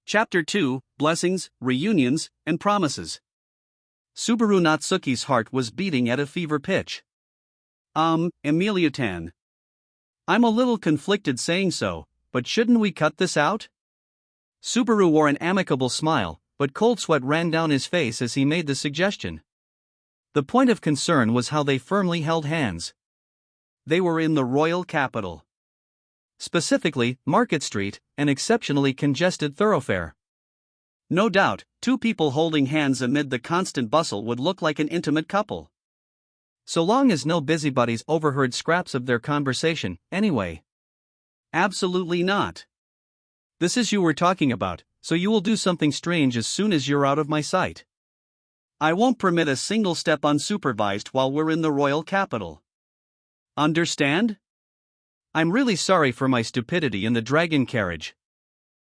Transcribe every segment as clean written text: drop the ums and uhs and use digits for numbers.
Chapter 2, Blessings, Reunions, and Promises. Subaru Natsuki's heart was beating at a fever pitch. Emilia-tan. I'm a little conflicted saying so, but shouldn't we cut this out? Subaru wore an amicable smile, but cold sweat ran down his face as he made the suggestion. The point of concern was how they firmly held hands. They were in the royal capital. Specifically, Market Street, an exceptionally congested thoroughfare. No doubt, two people holding hands amid the constant bustle would look like an intimate couple. So long as no busybodies overheard scraps of their conversation, anyway. Absolutely not. This is you we're talking about, so you will do something strange as soon as you're out of my sight. I won't permit a single step unsupervised while we're in the royal capital. Understand? I'm really sorry for my stupidity in the dragon carriage.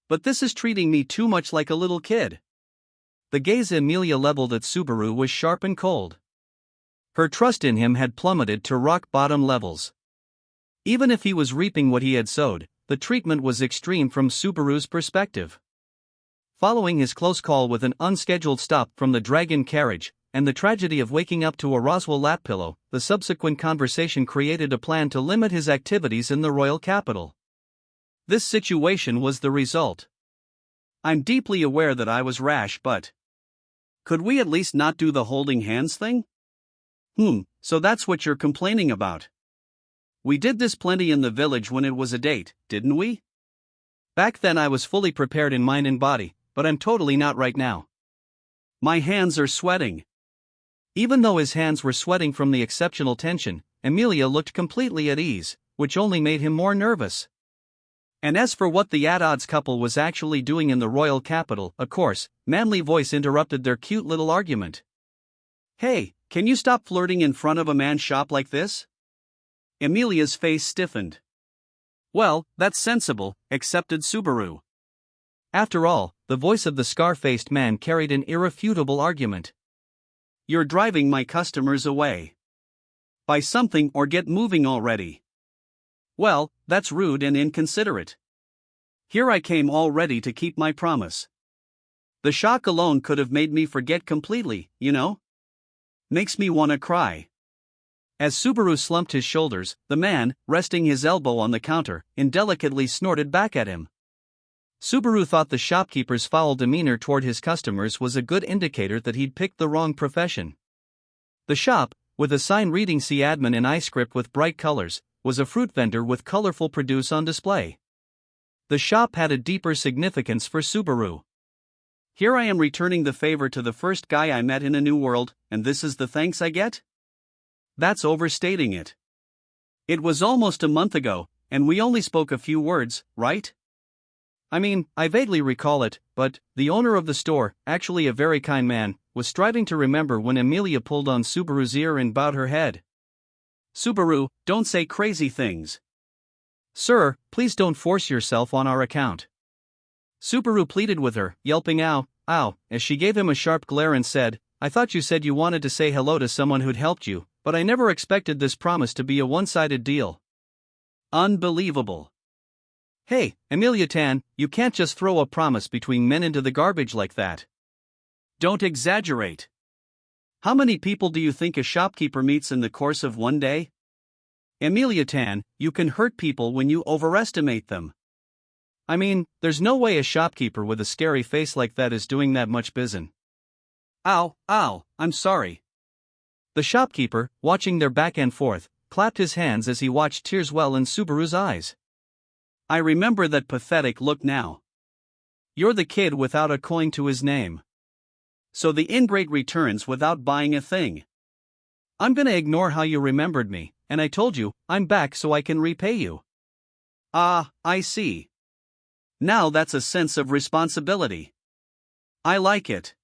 But this is treating me too much like a little kid. The gaze Emilia leveled at Subaru was sharp and cold. Her trust in him had plummeted to rock-bottom levels. Even if he was reaping what he had sowed, the treatment was extreme from Subaru's perspective. Following his close call with an unscheduled stop from the dragon carriage, and the tragedy of waking up to a Roswell lap pillow, the subsequent conversation created a plan to limit his activities in the royal capital. This situation was the result. I'm deeply aware that I was rash, but could we at least not do the holding hands thing? So that's what you're complaining about. We did this plenty in the village when it was a date, didn't we? Back then I was fully prepared in mind and body, but I'm totally not right now. My hands are sweating. Even though his hands were sweating from the exceptional tension, Emilia looked completely at ease, which only made him more nervous. And as for what the at-odds couple was actually doing in the royal capital, a coarse, manly voice interrupted their cute little argument. Hey, can you stop flirting in front of a man's shop like this? Emilia's face stiffened. Well, that's sensible, accepted Subaru. After all, the voice of the scar-faced man carried an irrefutable argument. You're driving my customers away. Buy something or get moving already. Well, that's rude and inconsiderate. Here I came all ready to keep my promise. The shock alone could have made me forget completely, you know? Makes me wanna cry. As Subaru slumped his shoulders, the man, resting his elbow on the counter, indelicately snorted back at him. Subaru thought the shopkeeper's foul demeanor toward his customers was a good indicator that he'd picked the wrong profession. The shop, with a sign reading "See Admin" in iScript with bright colors, was a fruit vendor with colorful produce on display. The shop had a deeper significance for Subaru. Here I am returning the favor to the first guy I met in a new world, and this is the thanks I get? That's overstating it. It was almost a month ago, and we only spoke a few words, right? I mean, I vaguely recall it, but the owner of the store, actually a very kind man, was striving to remember when Emilia pulled on Subaru's ear and bowed her head. Subaru, don't say crazy things. Sir, please don't force yourself on our account. Subaru pleaded with her, yelping ow, ow, as she gave him a sharp glare and said, I thought you said you wanted to say hello to someone who'd helped you, but I never expected this promise to be a one-sided deal. Unbelievable. Hey, Emilia-tan, you can't just throw a promise between men into the garbage like that. Don't exaggerate. How many people do you think a shopkeeper meets in the course of one day? Emilia-tan, you can hurt people when you overestimate them. I mean, there's no way a shopkeeper with a scary face like that is doing that much bizzin'. Ow, I'm sorry. The shopkeeper, watching their back and forth, clapped his hands as he watched tears well in Subaru's eyes. I remember that pathetic look now. You're the kid without a coin to his name. So the ingrate returns without buying a thing. I'm gonna ignore how you remembered me, and I told you, I'm back so I can repay you. Ah, I see. Now that's a sense of responsibility. I like it.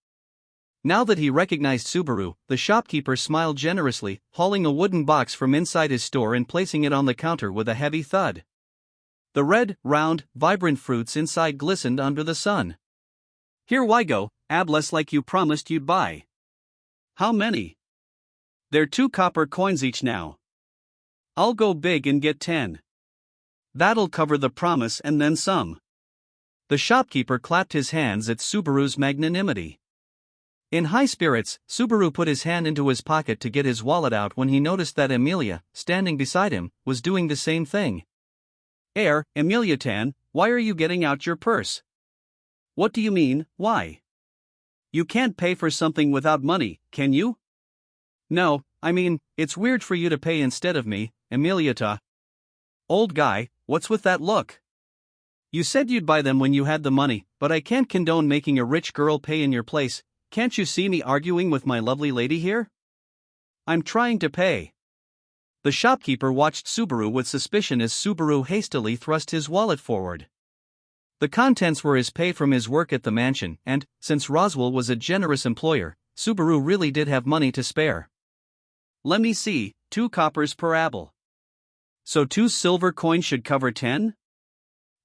Now that he recognized Subaru, the shopkeeper smiled generously, hauling a wooden box from inside his store and placing it on the counter with a heavy thud. The red, round, vibrant fruits inside glistened under the sun. Here why go, abless like you promised you'd buy. How many? They're 2 copper coins each now. I'll go big and get 10. That'll cover the promise and then some. The shopkeeper clapped his hands at Subaru's magnanimity. In high spirits, Subaru put his hand into his pocket to get his wallet out when he noticed that Emilia, standing beside him, was doing the same thing. Emilia-tan, why are you getting out your purse? What do you mean, why? You can't pay for something without money, can you? No, I mean, it's weird for you to pay instead of me, Emilia-ta. Old guy, what's with that look? You said you'd buy them when you had the money, but I can't condone making a rich girl pay in your place. Can't you see me arguing with my lovely lady here? I'm trying to pay. The shopkeeper watched Subaru with suspicion as Subaru hastily thrust his wallet forward. The contents were his pay from his work at the mansion, and, since Roswell was a generous employer, Subaru really did have money to spare. Let me see, 2 coppers per apple. So 2 silver coins should cover 10?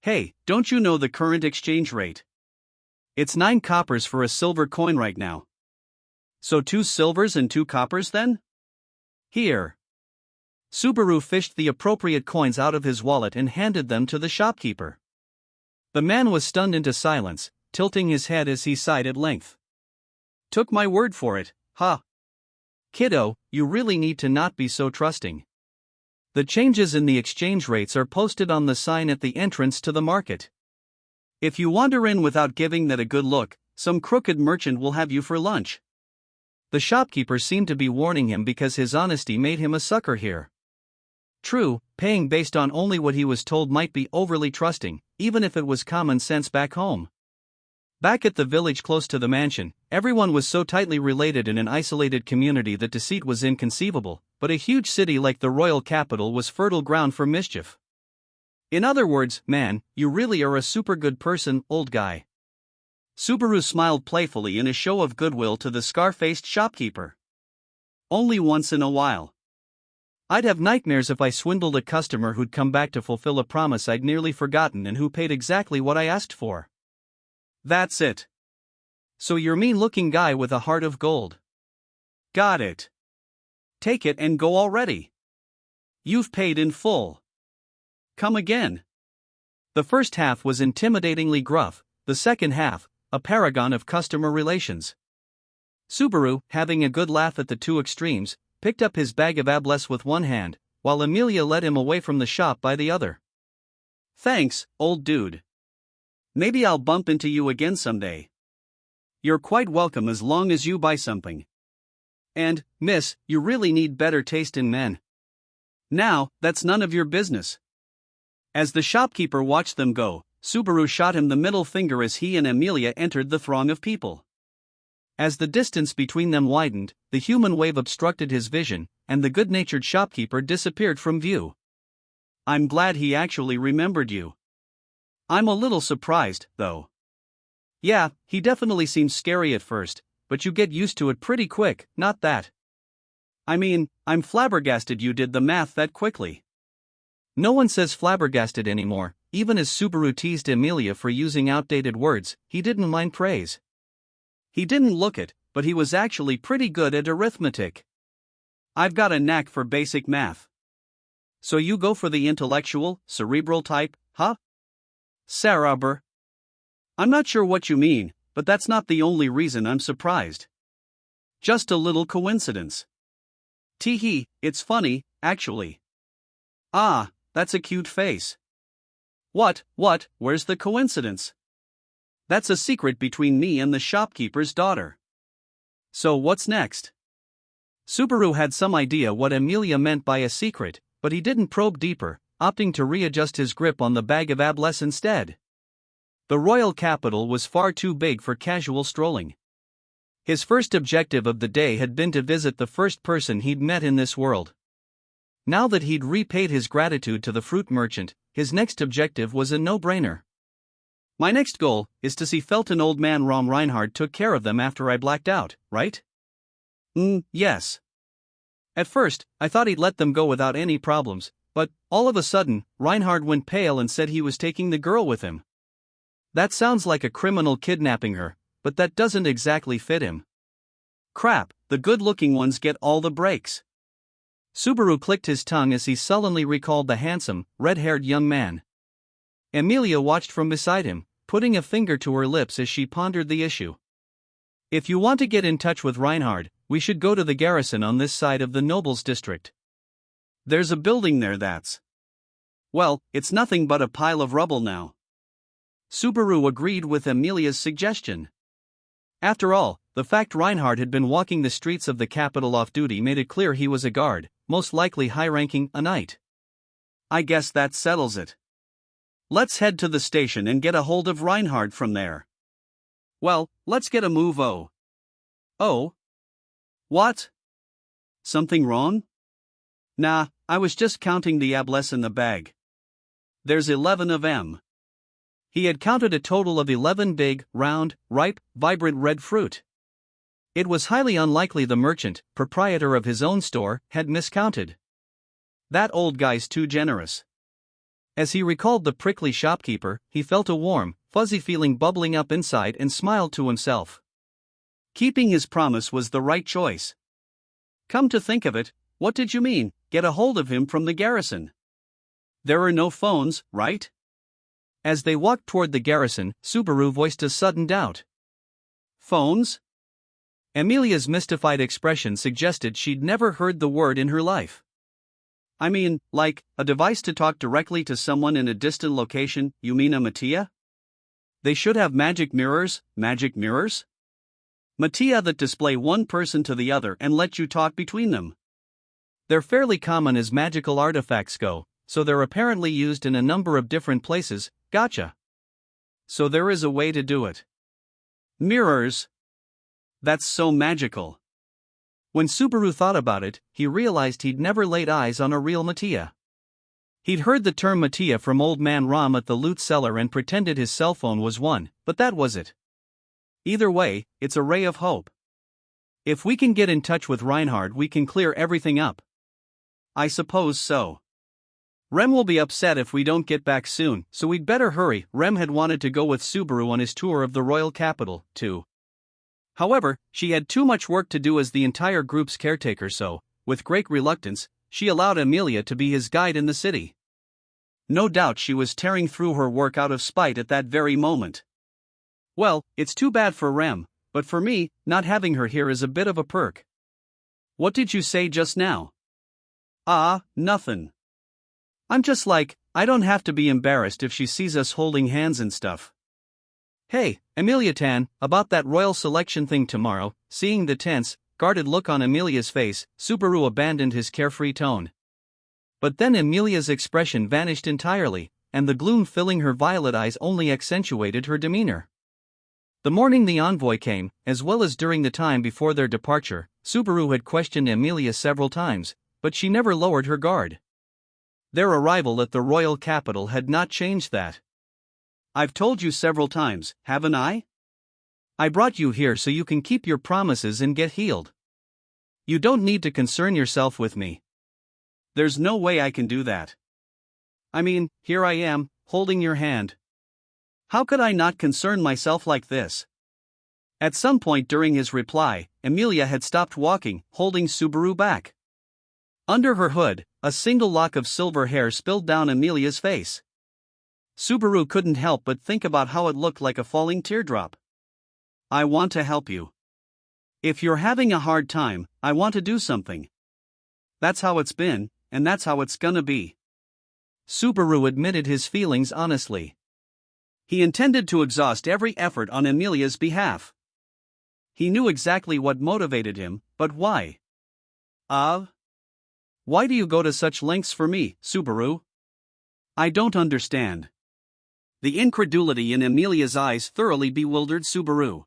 Hey, don't you know the current exchange rate? It's 9 coppers for a silver coin right now. So 2 silvers and 2 coppers then? Here. Subaru fished the appropriate coins out of his wallet and handed them to the shopkeeper. The man was stunned into silence, tilting his head as he sighed at length. Took my word for it, huh? Kiddo, you really need to not be so trusting. The changes in the exchange rates are posted on the sign at the entrance to the market. If you wander in without giving that a good look, some crooked merchant will have you for lunch. The shopkeeper seemed to be warning him because his honesty made him a sucker here. True, paying based on only what he was told might be overly trusting, even if it was common sense back home. Back at the village close to the mansion, everyone was so tightly related in an isolated community that deceit was inconceivable, but a huge city like the royal capital was fertile ground for mischief. In other words, man, you really are a super good person, old guy. Subaru smiled playfully in a show of goodwill to the scar-faced shopkeeper. Only once in a while. I'd have nightmares if I swindled a customer who'd come back to fulfill a promise I'd nearly forgotten and who paid exactly what I asked for. That's it. So you're mean-looking guy with a heart of gold. Got it. Take it and go already. You've paid in full. Come again. The first half was intimidatingly gruff, the second half, a paragon of customer relations. Subaru, having a good laugh at the two extremes, picked up his bag of abless with one hand, while Emilia led him away from the shop by the other. Thanks, old dude. Maybe I'll bump into you again someday. You're quite welcome as long as you buy something. And, miss, you really need better taste in men. Now, that's none of your business. As the shopkeeper watched them go, Subaru shot him the middle finger as he and Emilia entered the throng of people. As the distance between them widened, the human wave obstructed his vision, and the good-natured shopkeeper disappeared from view. I'm glad he actually remembered you. I'm a little surprised, though. Yeah, he definitely seems scary at first, but you get used to it pretty quick, not that. I mean, I'm flabbergasted you did the math that quickly. No one says flabbergasted anymore, even as Subaru teased Emilia for using outdated words, he didn't mind praise. He didn't look it, but he was actually pretty good at arithmetic. I've got a knack for basic math. So you go for the intellectual, cerebral type, huh? Saraber. I'm not sure what you mean, but that's not the only reason I'm surprised. Just a little coincidence. Tee-hee, it's funny, actually. Ah, that's a cute face. What, where's the coincidence? That's a secret between me and the shopkeeper's daughter. So what's next? Subaru had some idea what Emilia meant by a secret, but he didn't probe deeper, opting to readjust his grip on the bag of abless instead. The royal capital was far too big for casual strolling. His first objective of the day had been to visit the first person he'd met in this world. Now that he'd repaid his gratitude to the fruit merchant, his next objective was a no-brainer. My next goal is to see Felton old man Rom Reinhard took care of them after I blacked out, right? Yes. At first, I thought he'd let them go without any problems, but, all of a sudden, Reinhard went pale and said he was taking the girl with him. That sounds like a criminal kidnapping her, but that doesn't exactly fit him. Crap, the good-looking ones get all the breaks. Subaru clicked his tongue as he sullenly recalled the handsome, red-haired young man. Emilia watched from beside him, putting a finger to her lips as she pondered the issue. If you want to get in touch with Reinhard, we should go to the garrison on this side of the nobles district. There's a building there that's... Well, it's nothing but a pile of rubble now. Subaru agreed with Amelia's suggestion. After all, the fact Reinhard had been walking the streets of the capital off-duty made it clear he was a guard, most likely high-ranking, a knight. I guess that settles it. Let's head to the station and get a hold of Reinhard from there. Well, let's get a move. Oh? What? Something wrong? Nah, I was just counting the ables in the bag. There's 11 of 'em. He had counted a total of 11 big, round, ripe, vibrant red fruit. It was highly unlikely the merchant, proprietor of his own store, had miscounted. That old guy's too generous. As he recalled the prickly shopkeeper, he felt a warm, fuzzy feeling bubbling up inside and smiled to himself. Keeping his promise was the right choice. Come to think of it, what did you mean, get a hold of him from the garrison? There are no phones, right? As they walked toward the garrison, Subaru voiced a sudden doubt. Phones? Amelia's mystified expression suggested she'd never heard the word in her life. I mean, like, a device to talk directly to someone in a distant location, you mean a Mattia? They should have magic mirrors? Mattia that display one person to the other and let you talk between them. They're fairly common as magical artifacts go, so they're apparently used in a number of different places, gotcha. So there is a way to do it. Mirrors? That's so magical. When Subaru thought about it, he realized he'd never laid eyes on a real Mattia. He'd heard the term Mattia from old man Ram at the loot cellar and pretended his cell phone was one, but that was it. Either way, it's a ray of hope. If we can get in touch with Reinhard, we can clear everything up. I suppose so. Rem will be upset if we don't get back soon, so we'd better hurry. Rem had wanted to go with Subaru on his tour of the royal capital, too. However, she had too much work to do as the entire group's caretaker, so, with great reluctance, she allowed Amelia to be his guide in the city. No doubt she was tearing through her work out of spite at that very moment. Well, it's too bad for Rem, but for me, not having her here is a bit of a perk. What did you say just now? Nothing. I'm just like, I don't have to be embarrassed if she sees us holding hands and stuff. Hey, Amelia Tan, about that royal selection thing tomorrow. Seeing the tense, guarded look on Amelia's face, Subaru abandoned his carefree tone. But then Amelia's expression vanished entirely, and the gloom filling her violet eyes only accentuated her demeanor. The morning the envoy came, as well as during the time before their departure, Subaru had questioned Amelia several times, but she never lowered her guard. Their arrival at the royal capital had not changed that. I've told you several times, haven't I? I brought you here so you can keep your promises and get healed. You don't need to concern yourself with me. There's no way I can do that. I mean, here I am, holding your hand. How could I not concern myself like this? At some point during his reply, Amelia had stopped walking, holding Subaru back. Under her hood, a single lock of silver hair spilled down Amelia's face. Subaru couldn't help but think about how it looked like a falling teardrop. I want to help you. If you're having a hard time, I want to do something. That's how it's been, and that's how it's gonna be. Subaru admitted his feelings honestly. He intended to exhaust every effort on Amelia's behalf. He knew exactly what motivated him, but why? Why do you go to such lengths for me, Subaru? I don't understand. The incredulity in Amelia's eyes thoroughly bewildered Subaru.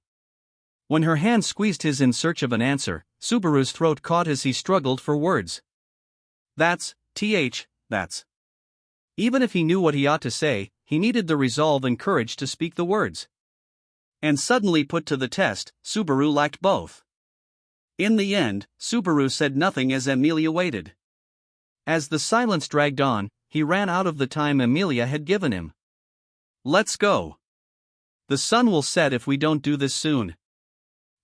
When her hand squeezed his in search of an answer, Subaru's throat caught as he struggled for words. That's. Even if he knew what he ought to say, he needed the resolve and courage to speak the words. And suddenly put to the test, Subaru lacked both. In the end, Subaru said nothing as Amelia waited. As the silence dragged on, he ran out of the time Amelia had given him. Let's go. The sun will set if we don't do this soon.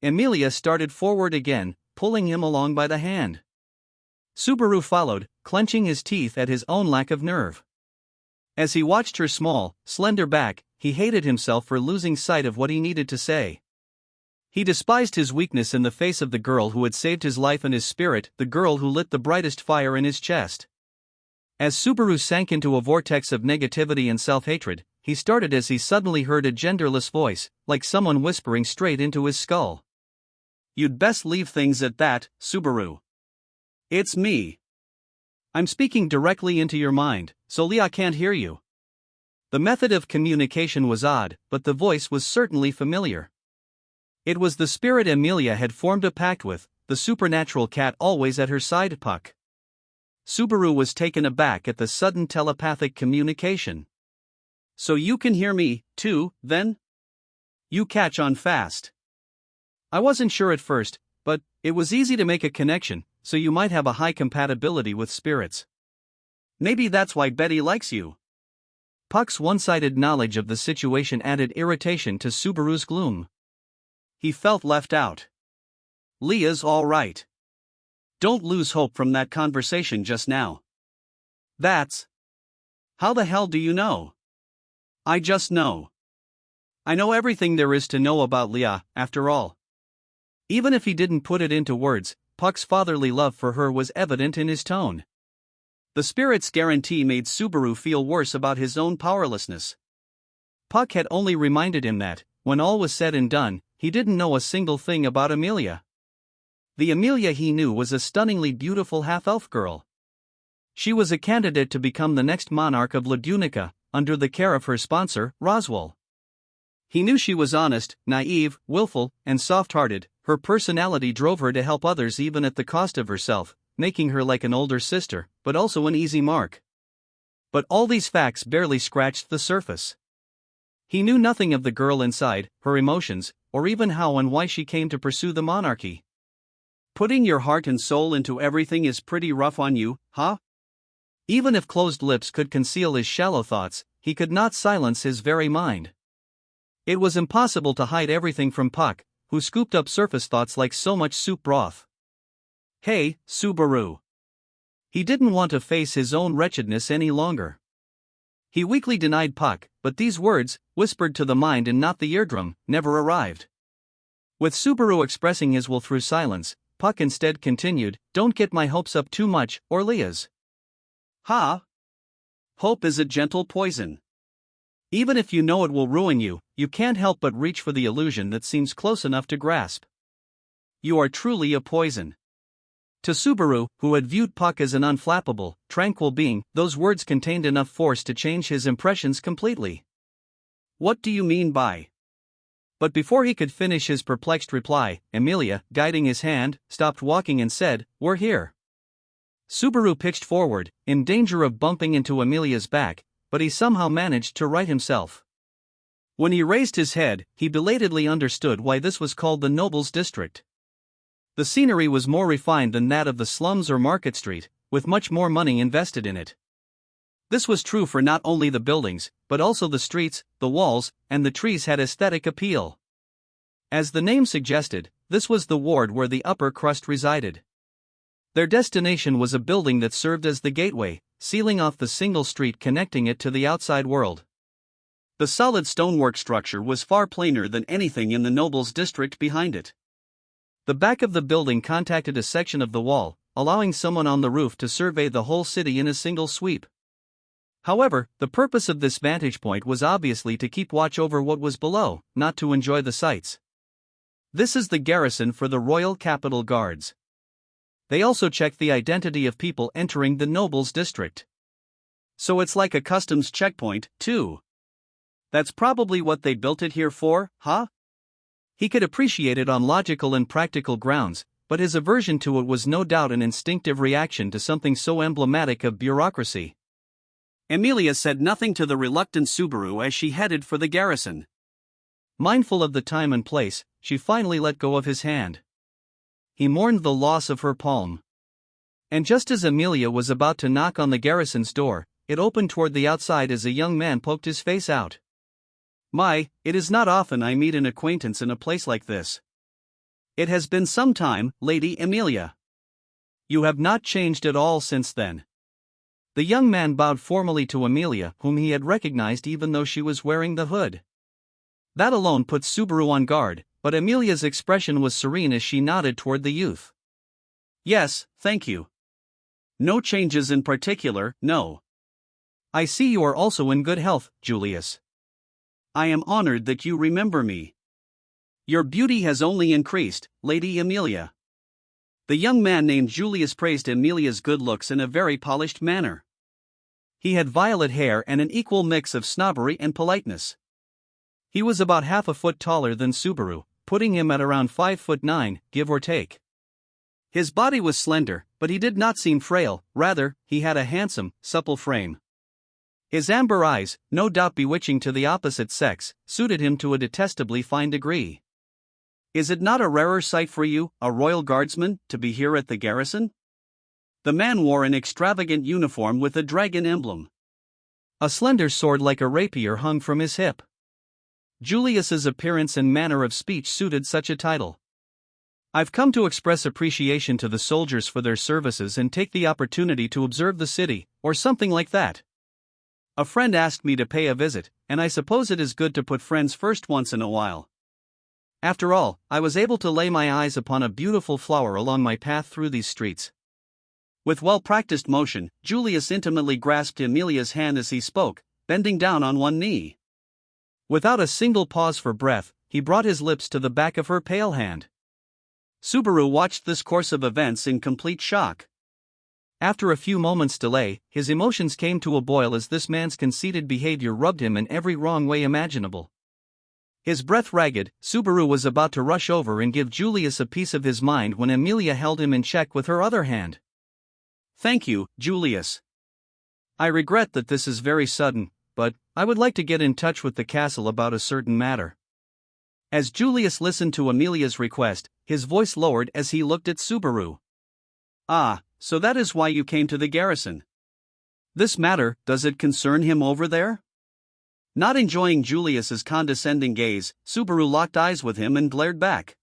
Amelia started forward again, pulling him along by the hand. Subaru followed, clenching his teeth at his own lack of nerve. As he watched her small, slender back, he hated himself for losing sight of what he needed to say. He despised his weakness in the face of the girl who had saved his life and his spirit, the girl who lit the brightest fire in his chest. As Subaru sank into a vortex of negativity and self-hatred, he started as he suddenly heard a genderless voice, like someone whispering straight into his skull. "You'd best leave things at that, Subaru. It's me. I'm speaking directly into your mind, so Leah can't hear you." The method of communication was odd, but the voice was certainly familiar. It was the spirit Emilia had formed a pact with, the supernatural cat always at her side, Puck. Subaru was taken aback at the sudden telepathic communication. "So you can hear me, too, then? You catch on fast." "I wasn't sure at first, but it was easy to make a connection, so you might have a high compatibility with spirits. Maybe that's why Betty likes you." Puck's one-sided knowledge of the situation added irritation to Subaru's gloom. He felt left out. "Leah's all right. Don't lose hope from that conversation just now." "That's... How the hell do you know?" "I just know. I know everything there is to know about Leah, after all." Even if he didn't put it into words, Puck's fatherly love for her was evident in his tone. The spirit's guarantee made Subaru feel worse about his own powerlessness. Puck had only reminded him that, when all was said and done, he didn't know a single thing about Emilia. The Emilia he knew was a stunningly beautiful half-elf girl. She was a candidate to become the next monarch of Ladunica, under the care of her sponsor, Roswell. He knew she was honest, naive, willful, and soft-hearted. Her personality drove her to help others even at the cost of herself, making her like an older sister, but also an easy mark. But all these facts barely scratched the surface. He knew nothing of the girl inside, her emotions, or even how and why she came to pursue the monarchy. "Putting your heart and soul into everything is pretty rough on you, huh?" Even if closed lips could conceal his shallow thoughts, he could not silence his very mind. It was impossible to hide everything from Puck, who scooped up surface thoughts like so much soup broth. "Hey, Subaru." He didn't want to face his own wretchedness any longer. He weakly denied Puck, but these words, whispered to the mind and not the eardrum, never arrived. With Subaru expressing his will through silence, Puck instead continued, "Don't get my hopes up too much, or Leah's." "Ha! Hope is a gentle poison. Even if you know it will ruin you, you can't help but reach for the illusion that seems close enough to grasp. You are truly a poison." To Subaru, who had viewed Puck as an unflappable, tranquil being, those words contained enough force to change his impressions completely. "What do you mean by?" But before he could finish his perplexed reply, Emilia, guiding his hand, stopped walking and said, "We're here." Subaru pitched forward, in danger of bumping into Emilia's back, but he somehow managed to right himself. When he raised his head, he belatedly understood why this was called the Nobles District. The scenery was more refined than that of the slums or Market Street, with much more money invested in it. This was true for not only the buildings, but also the streets, the walls, and the trees had aesthetic appeal. As the name suggested, this was the ward where the upper crust resided. Their destination was a building that served as the gateway, sealing off the single street connecting it to the outside world. The solid stonework structure was far plainer than anything in the Nobles District behind it. The back of the building contacted a section of the wall, allowing someone on the roof to survey the whole city in a single sweep. However, the purpose of this vantage point was obviously to keep watch over what was below, not to enjoy the sights. This is the garrison for the Royal Capital Guards. They also check the identity of people entering the Nobles District. So it's like a customs checkpoint, too. That's probably what they built it here for, huh? He could appreciate it on logical and practical grounds, but his aversion to it was no doubt an instinctive reaction to something so emblematic of bureaucracy. Emilia said nothing to the reluctant Subaru as she headed for the garrison. Mindful of the time and place, she finally let go of his hand. He mourned the loss of her palm. And just as Emilia was about to knock on the garrison's door, it opened toward the outside as a young man poked his face out. "My, it is not often I meet an acquaintance in a place like this. It has been some time, Lady Emilia. You have not changed at all since then." The young man bowed formally to Emilia, whom he had recognized even though she was wearing the hood. That alone put Subaru on guard, but Emilia's expression was serene as she nodded toward the youth. Yes, thank you. No changes in particular, no. I see you are also in good health, Julius. I am honored that you remember me. Your beauty has only increased, Lady Emilia. The young man named Julius praised Emilia's good looks in a very polished manner. He had violet hair and an equal mix of snobbery and politeness. He was about half a foot taller than Subaru, putting him at around 5'9", give or take. His body was slender, but he did not seem frail, rather, he had a handsome, supple frame. His amber eyes, no doubt bewitching to the opposite sex, suited him to a detestably fine degree. Is it not a rarer sight for you, a royal guardsman, to be here at the garrison? The man wore an extravagant uniform with a dragon emblem. A slender sword like a rapier hung from his hip. Julius's appearance and manner of speech suited such a title. I've come to express appreciation to the soldiers for their services and take the opportunity to observe the city, or something like that. A friend asked me to pay a visit, and I suppose it is good to put friends first once in a while. After all, I was able to lay my eyes upon a beautiful flower along my path through these streets. With well-practiced motion, Julius intimately grasped Emilia's hand as he spoke, bending down on one knee. Without a single pause for breath, he brought his lips to the back of her pale hand. Subaru watched this course of events in complete shock. After a few moments' delay, his emotions came to a boil as this man's conceited behavior rubbed him in every wrong way imaginable. His breath ragged, Subaru was about to rush over and give Julius a piece of his mind when Emilia held him in check with her other hand. Thank you, Julius. I regret that this is very sudden, but I would like to get in touch with the castle about a certain matter. As Julius listened to Emilia's request, his voice lowered as he looked at Subaru. Ah, so that is why you came to the garrison. This matter, does it concern him over there? Not enjoying Julius's condescending gaze, Subaru locked eyes with him and glared back.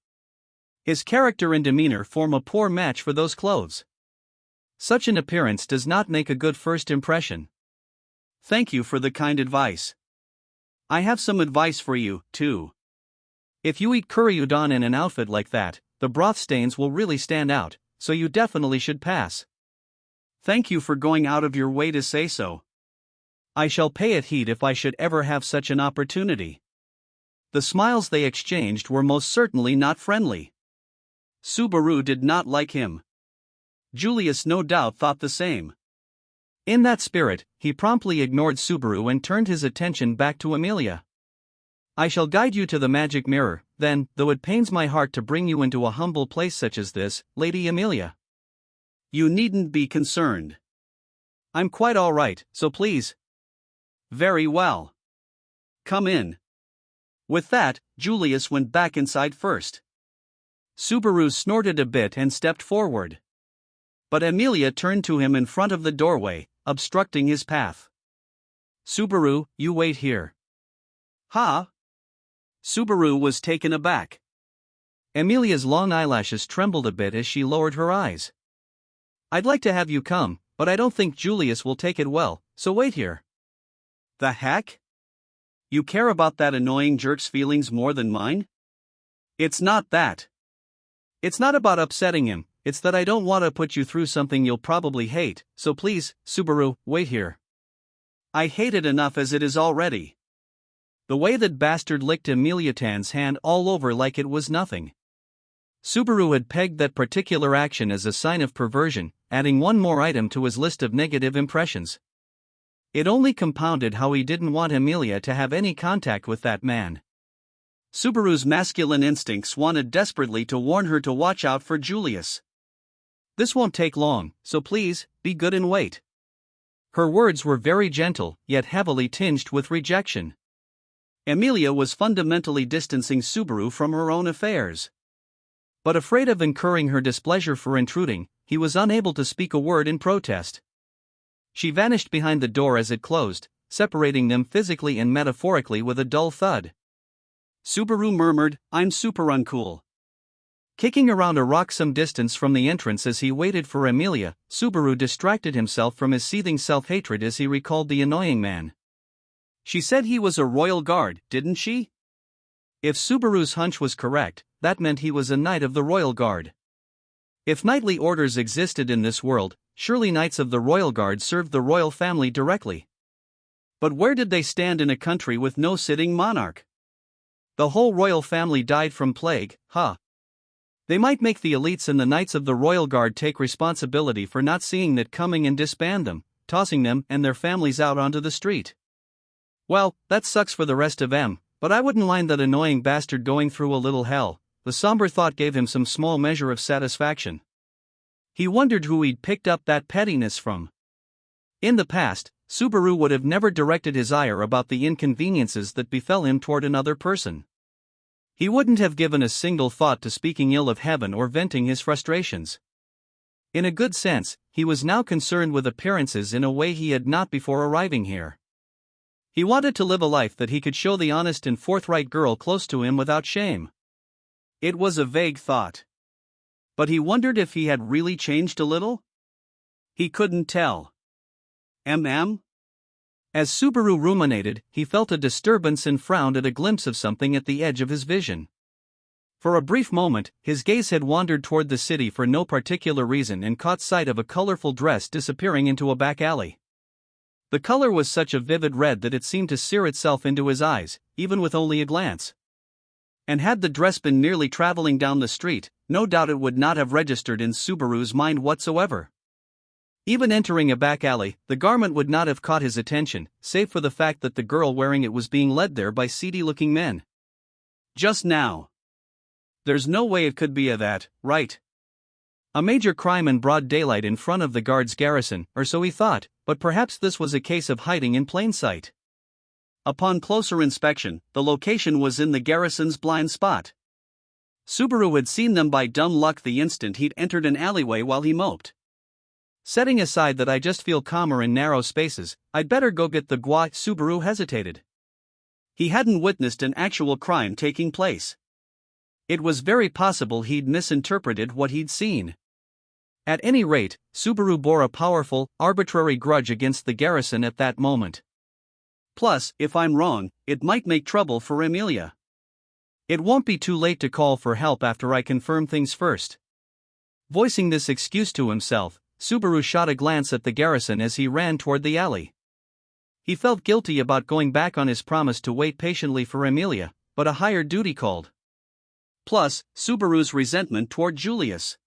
His character and demeanor form a poor match for those clothes. Such an appearance does not make a good first impression. Thank you for the kind advice. I have some advice for you, too. If you eat curry udon in an outfit like that, the broth stains will really stand out, so you definitely should pass. Thank you for going out of your way to say so. I shall pay it heed if I should ever have such an opportunity. The smiles they exchanged were most certainly not friendly. Subaru did not like him. Julius no doubt thought the same. In that spirit, he promptly ignored Subaru and turned his attention back to Emilia. I shall guide you to the magic mirror, then, though it pains my heart to bring you into a humble place such as this, Lady Emilia. You needn't be concerned. I'm quite all right, so please. Very well. Come in. With that, Julius went back inside first. Subaru snorted a bit and stepped forward. But Emilia turned to him in front of the doorway, obstructing his path. Subaru, you wait here. Huh? Subaru was taken aback. Emilia's long eyelashes trembled a bit as she lowered her eyes. I'd like to have you come, but I don't think Julius will take it well, so wait here. The heck? You care about that annoying jerk's feelings more than mine? It's not that. It's not about upsetting him, it's that I don't want to put you through something you'll probably hate, so please, Subaru, wait here. I hate it enough as it is already. The way that bastard licked Emilia Tan's hand all over like it was nothing. Subaru had pegged that particular action as a sign of perversion, adding one more item to his list of negative impressions. It only compounded how he didn't want Emilia to have any contact with that man. Subaru's masculine instincts wanted desperately to warn her to watch out for Julius. This won't take long, so please, be good and wait. Her words were very gentle, yet heavily tinged with rejection. Emilia was fundamentally distancing Subaru from her own affairs. But afraid of incurring her displeasure for intruding, he was unable to speak a word in protest. She vanished behind the door as it closed, separating them physically and metaphorically with a dull thud. Subaru murmured, I'm super uncool. Kicking around a rock some distance from the entrance as he waited for Emilia, Subaru distracted himself from his seething self-hatred as he recalled the annoying man. She said he was a royal guard, didn't she? If Subaru's hunch was correct, that meant he was a knight of the royal guard. If knightly orders existed in this world, surely knights of the royal guard served the royal family directly. But where did they stand in a country with no sitting monarch? The whole royal family died from plague, huh? They might make the elites and the knights of the royal guard take responsibility for not seeing that coming and disband them, tossing them and their families out onto the street. Well, that sucks for the rest of them, but I wouldn't mind that annoying bastard going through a little hell. The somber thought gave him some small measure of satisfaction. He wondered who he'd picked up that pettiness from. In the past, Subaru would have never directed his ire about the inconveniences that befell him toward another person. He wouldn't have given a single thought to speaking ill of heaven or venting his frustrations. In a good sense, he was now concerned with appearances in a way he had not before arriving here. He wanted to live a life that he could show the honest and forthright girl close to him without shame. It was a vague thought. But he wondered if he had really changed a little? He couldn't tell. As Subaru ruminated, he felt a disturbance and frowned at a glimpse of something at the edge of his vision. For a brief moment, his gaze had wandered toward the city for no particular reason and caught sight of a colorful dress disappearing into a back alley. The color was such a vivid red that it seemed to sear itself into his eyes, even with only a glance. And had the dress been merely traveling down the street, no doubt it would not have registered in Subaru's mind whatsoever. Even entering a back alley, the garment would not have caught his attention, save for the fact that the girl wearing it was being led there by seedy-looking men. Just now. There's no way it could be that, right? A major crime in broad daylight in front of the guard's garrison, or so he thought, but perhaps this was a case of hiding in plain sight. Upon closer inspection, the location was in the garrison's blind spot. Subaru had seen them by dumb luck the instant he'd entered an alleyway while he moped. Setting aside that I just feel calmer in narrow spaces, I'd better go get the gua. Subaru hesitated. He hadn't witnessed an actual crime taking place. It was very possible he'd misinterpreted what he'd seen. At any rate, Subaru bore a powerful, arbitrary grudge against the garrison at that moment. Plus, if I'm wrong, it might make trouble for Emilia. It won't be too late to call for help after I confirm things first. Voicing this excuse to himself, Subaru shot a glance at the garrison as he ran toward the alley. He felt guilty about going back on his promise to wait patiently for Emilia, but a higher duty called. Plus, Subaru's resentment toward Julius.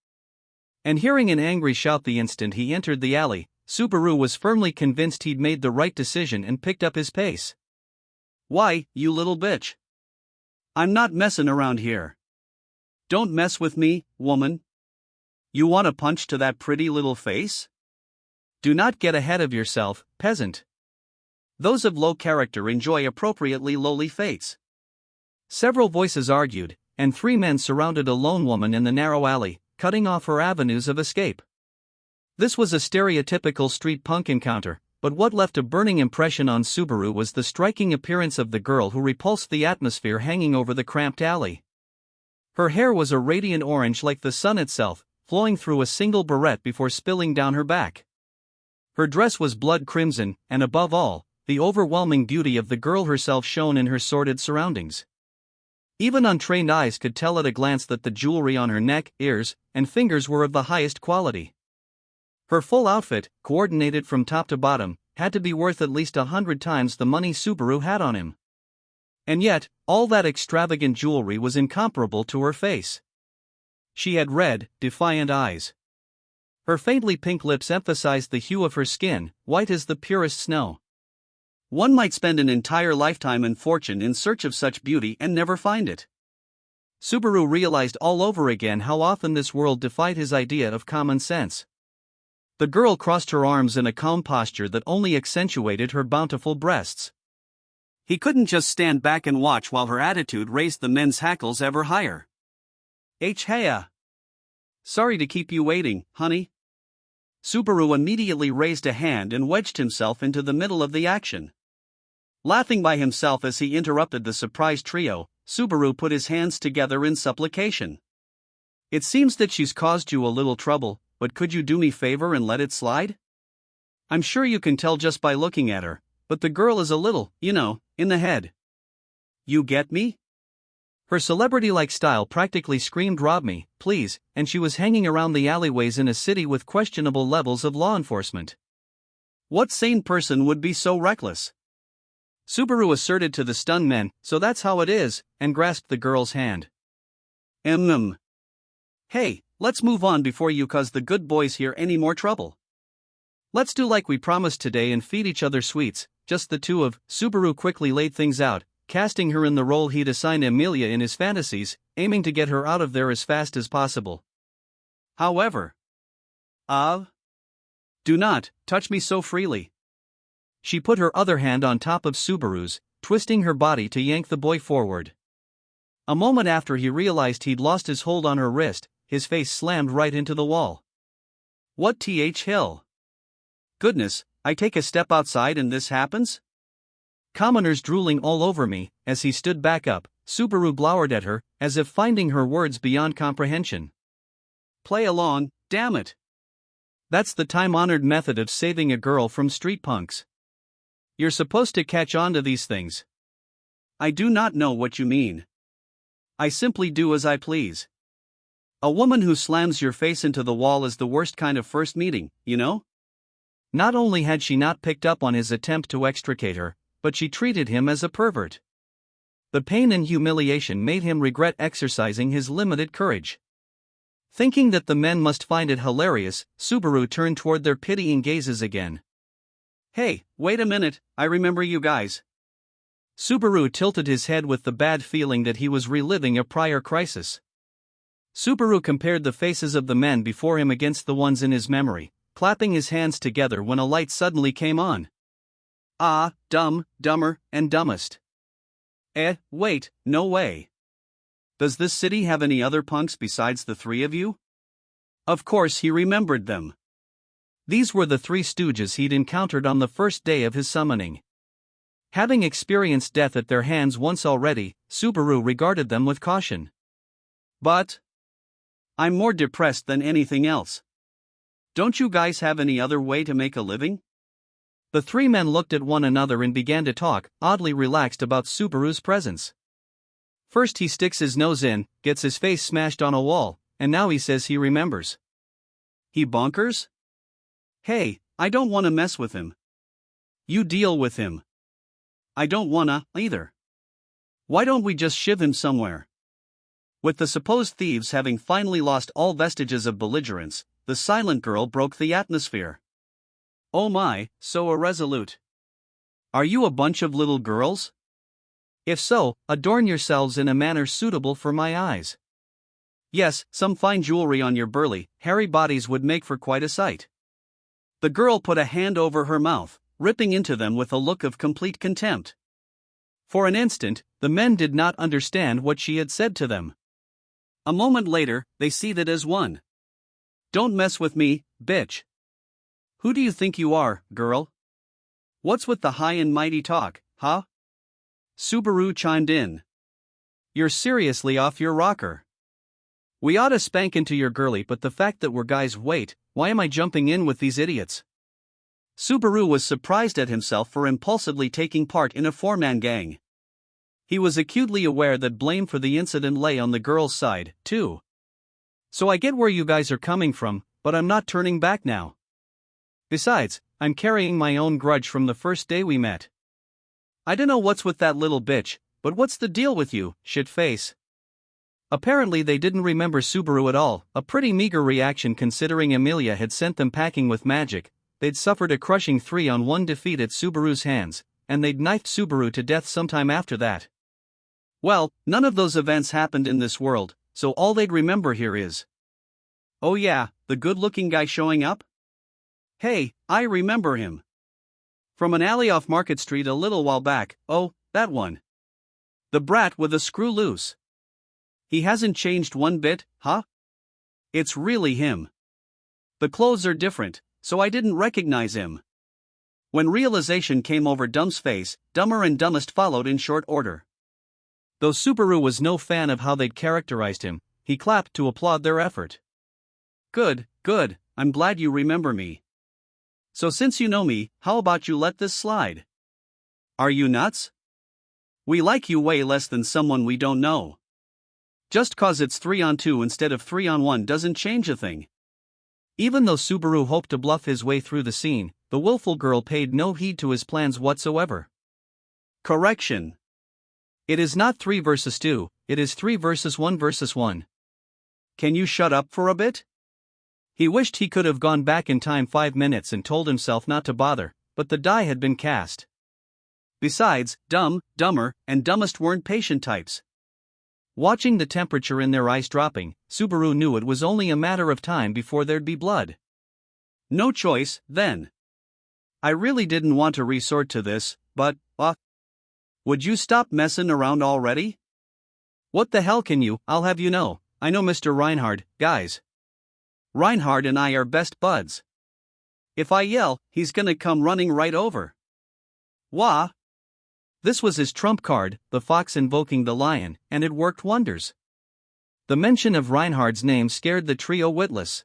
And hearing an angry shout the instant he entered the alley, Subaru was firmly convinced he'd made the right decision and picked up his pace. Why, you little bitch? I'm not messing around here. Don't mess with me, woman. You want a punch to that pretty little face? Do not get ahead of yourself, peasant. Those of low character enjoy appropriately lowly fates. Several voices argued, and three men surrounded a lone woman in the narrow alley, cutting off her avenues of escape. This was a stereotypical street punk encounter, but what left a burning impression on Subaru was the striking appearance of the girl who repulsed the atmosphere hanging over the cramped alley. Her hair was a radiant orange like the sun itself, flowing through a single barrette before spilling down her back. Her dress was blood crimson, and above all, the overwhelming beauty of the girl herself shone in her sordid surroundings. Even untrained eyes could tell at a glance that the jewelry on her neck, ears, and fingers were of the highest quality. Her full outfit, coordinated from top to bottom, had to be worth at least 100 times the money Subaru had on him. And yet, all that extravagant jewelry was incomparable to her face. She had red, defiant eyes. Her faintly pink lips emphasized the hue of her skin, white as the purest snow. One might spend an entire lifetime and fortune in search of such beauty and never find it. Subaru realized all over again how often this world defied his idea of common sense. The girl crossed her arms in a calm posture that only accentuated her bountiful breasts. He couldn't just stand back and watch while her attitude raised the men's hackles ever higher. Hey. Sorry to keep you waiting, honey. Subaru immediately raised a hand and wedged himself into the middle of the action. Laughing by himself as he interrupted the surprised trio, Subaru put his hands together in supplication. It seems that she's caused you a little trouble, but could you do me favor and let it slide? I'm sure you can tell just by looking at her, but the girl is a little, in the head. You get me? Her celebrity-like style practically screamed rob me, please, and she was hanging around the alleyways in a city with questionable levels of law enforcement. What sane person would be so reckless? Subaru asserted to the stunned men, so that's how it is, and grasped the girl's hand. Hey, let's move on before you cause the good boys here any more trouble. Let's do like we promised today and feed each other sweets, just the two of. Subaru quickly laid things out, casting her in the role he'd assigned Emilia in his fantasies, aiming to get her out of there as fast as possible. However, do not touch me so freely. She put her other hand on top of Subaru's, twisting her body to yank the boy forward. A moment after he realized he'd lost his hold on her wrist, his face slammed right into the wall. What the hell? Goodness, I take a step outside and this happens? Commoners drooling all over me. As he stood back up, Subaru glowered at her, as if finding her words beyond comprehension. Play along, damn it. That's the time-honored method of saving a girl from street punks. You're supposed to catch on to these things. I do not know what you mean. I simply do as I please. A woman who slams your face into the wall is the worst kind of first meeting, you know? Not only had she not picked up on his attempt to extricate her, but she treated him as a pervert. The pain and humiliation made him regret exercising his limited courage. Thinking that the men must find it hilarious, Subaru turned toward their pitying gazes again. Hey, wait a minute, I remember you guys. Subaru tilted his head with the bad feeling that he was reliving a prior crisis. Subaru compared the faces of the men before him against the ones in his memory, clapping his hands together when a light suddenly came on. Ah, dumb, dumber, and dumbest. Wait, no way. Does this city have any other punks besides the three of you? Of course he remembered them. These were the three stooges he'd encountered on the first day of his summoning. Having experienced death at their hands once already, Subaru regarded them with caution. But I'm more depressed than anything else. Don't you guys have any other way to make a living? The three men looked at one another and began to talk, oddly relaxed about Subaru's presence. First he sticks his nose in, gets his face smashed on a wall, and now he says he remembers. He bonkers? Hey, I don't want to mess with him. You deal with him. I don't wanna, either. Why don't we just shiv him somewhere? With the supposed thieves having finally lost all vestiges of belligerence, the silent girl broke the atmosphere. Oh my, so irresolute. Are you a bunch of little girls? If so, adorn yourselves in a manner suitable for my eyes. Yes, some fine jewelry on your burly, hairy bodies would make for quite a sight. The girl put a hand over her mouth, ripping into them with a look of complete contempt. For an instant, the men did not understand what she had said to them. A moment later, they seethed as one. Don't mess with me, bitch. Who do you think you are, girl? What's with the high and mighty talk, huh? Subaru chimed in. You're seriously off your rocker. We ought to spank into your girly, but the fact that we're guys, wait, why am I jumping in with these idiots? Subaru was surprised at himself for impulsively taking part in a four-man gang. He was acutely aware that blame for the incident lay on the girl's side, too. So I get where you guys are coming from, but I'm not turning back now. Besides, I'm carrying my own grudge from the first day we met. I dunno what's with that little bitch, but what's the deal with you, shit-face? Apparently they didn't remember Subaru at all, a pretty meager reaction considering Emilia had sent them packing with magic. They'd suffered a crushing 3-on-1 defeat at Subaru's hands, and they'd knifed Subaru to death sometime after that. Well, none of those events happened in this world, so all they'd remember here is, oh yeah, the good-looking guy showing up? Hey, I remember him. From an alley off Market Street a little while back, oh, that one. The brat with a screw loose. He hasn't changed one bit, huh? It's really him. The clothes are different, so I didn't recognize him. When realization came over Dumb's face, Dumber and Dumbest followed in short order. Though Subaru was no fan of how they'd characterized him, he clapped to applaud their effort. Good, good, I'm glad you remember me. So since you know me, how about you let this slide? Are you nuts? We like you way less than someone we don't know. Just cause it's 3-on-2 instead of 3-on-1 doesn't change a thing. Even though Subaru hoped to bluff his way through the scene, the willful girl paid no heed to his plans whatsoever. Correction. It is not 3 versus 2, it is 3 versus 1 versus 1. Can you shut up for a bit? He wished he could have gone back in time 5 minutes and told himself not to bother, but the die had been cast. Besides, dumb, dumber, and dumbest weren't patient types. Watching the temperature in their eyes dropping, Subaru knew it was only a matter of time before there'd be blood. No choice, then. I really didn't want to resort to this, but, would you stop messin' around already? What the hell can you, I'll have you know, I know Mr. Reinhard, guys. Reinhard and I are best buds. If I yell, he's gonna come running right over. Wah! This was his trump card, the fox invoking the lion, and it worked wonders. The mention of Reinhard's name scared the trio witless.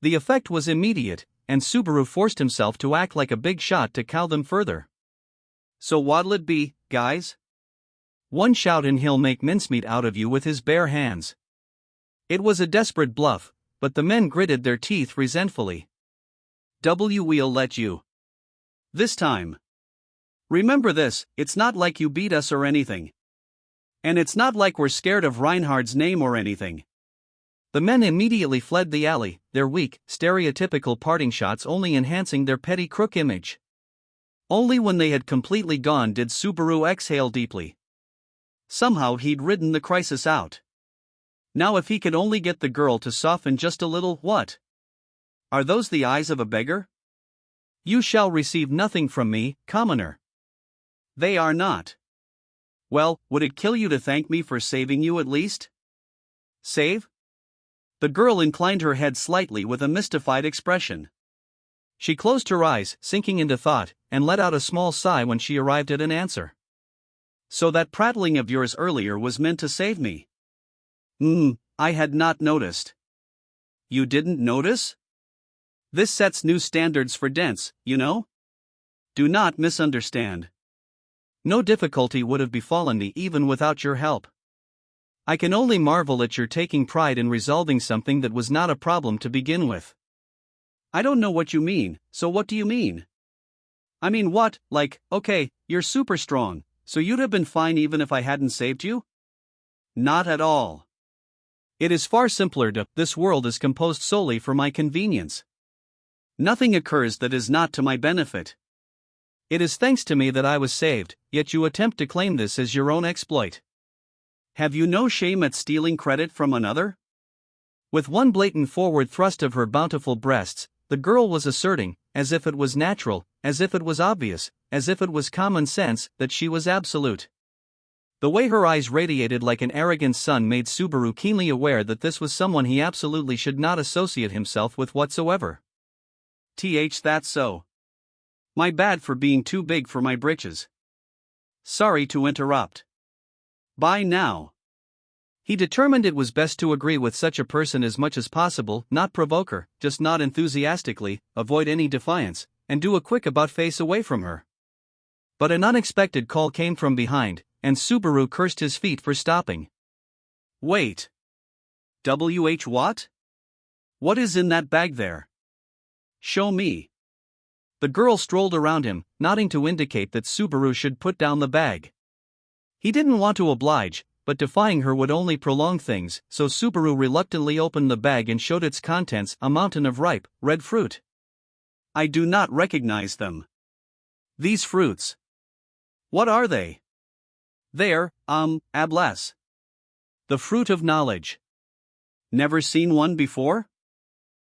The effect was immediate, and Subaru forced himself to act like a big shot to cow them further. So what'll it be, guys? One shout and he'll make mincemeat out of you with his bare hands. It was a desperate bluff, but the men gritted their teeth resentfully. We'll let you. This time. Remember this, it's not like you beat us or anything. And it's not like we're scared of Reinhard's name or anything. The men immediately fled the alley, their weak, stereotypical parting shots only enhancing their petty crook image. Only when they had completely gone did Subaru exhale deeply. Somehow he'd ridden the crisis out. Now if he could only get the girl to soften just a little, what? Are those the eyes of a beggar? You shall receive nothing from me, commoner. They are not. Well, would it kill you to thank me for saving you at least? Save? The girl inclined her head slightly with a mystified expression. She closed her eyes, sinking into thought, and let out a small sigh when she arrived at an answer. So that prattling of yours earlier was meant to save me? I had not noticed. You didn't notice? This sets new standards for dents, you know? Do not misunderstand. No difficulty would have befallen me even without your help. I can only marvel at your taking pride in resolving something that was not a problem to begin with. I don't know what you mean, so what do you mean? I mean what, like, okay, you're super strong, so you'd have been fine even if I hadn't saved you? Not at all. It is far simpler this world is composed solely for my convenience. Nothing occurs that is not to my benefit. It is thanks to me that I was saved, yet you attempt to claim this as your own exploit. Have you no shame at stealing credit from another? With one blatant forward thrust of her bountiful breasts, the girl was asserting, as if it was natural, as if it was obvious, as if it was common sense, that she was absolute. The way her eyes radiated like an arrogant sun made Subaru keenly aware that this was someone he absolutely should not associate himself with whatsoever. That's so. My bad for being too big for my britches. Sorry to interrupt. Bye now. He determined it was best to agree with such a person as much as possible, not provoke her, just nod enthusiastically, avoid any defiance, and do a quick about-face away from her. But an unexpected call came from behind, and Subaru cursed his feet for stopping. Wait. What? What is in that bag there? Show me. The girl strolled around him, nodding to indicate that Subaru should put down the bag. He didn't want to oblige, but defying her would only prolong things, so Subaru reluctantly opened the bag and showed its contents, a mountain of ripe, red fruit. I do not recognize them. These fruits. What are they? They're, ables. The fruit of knowledge. Never seen one before?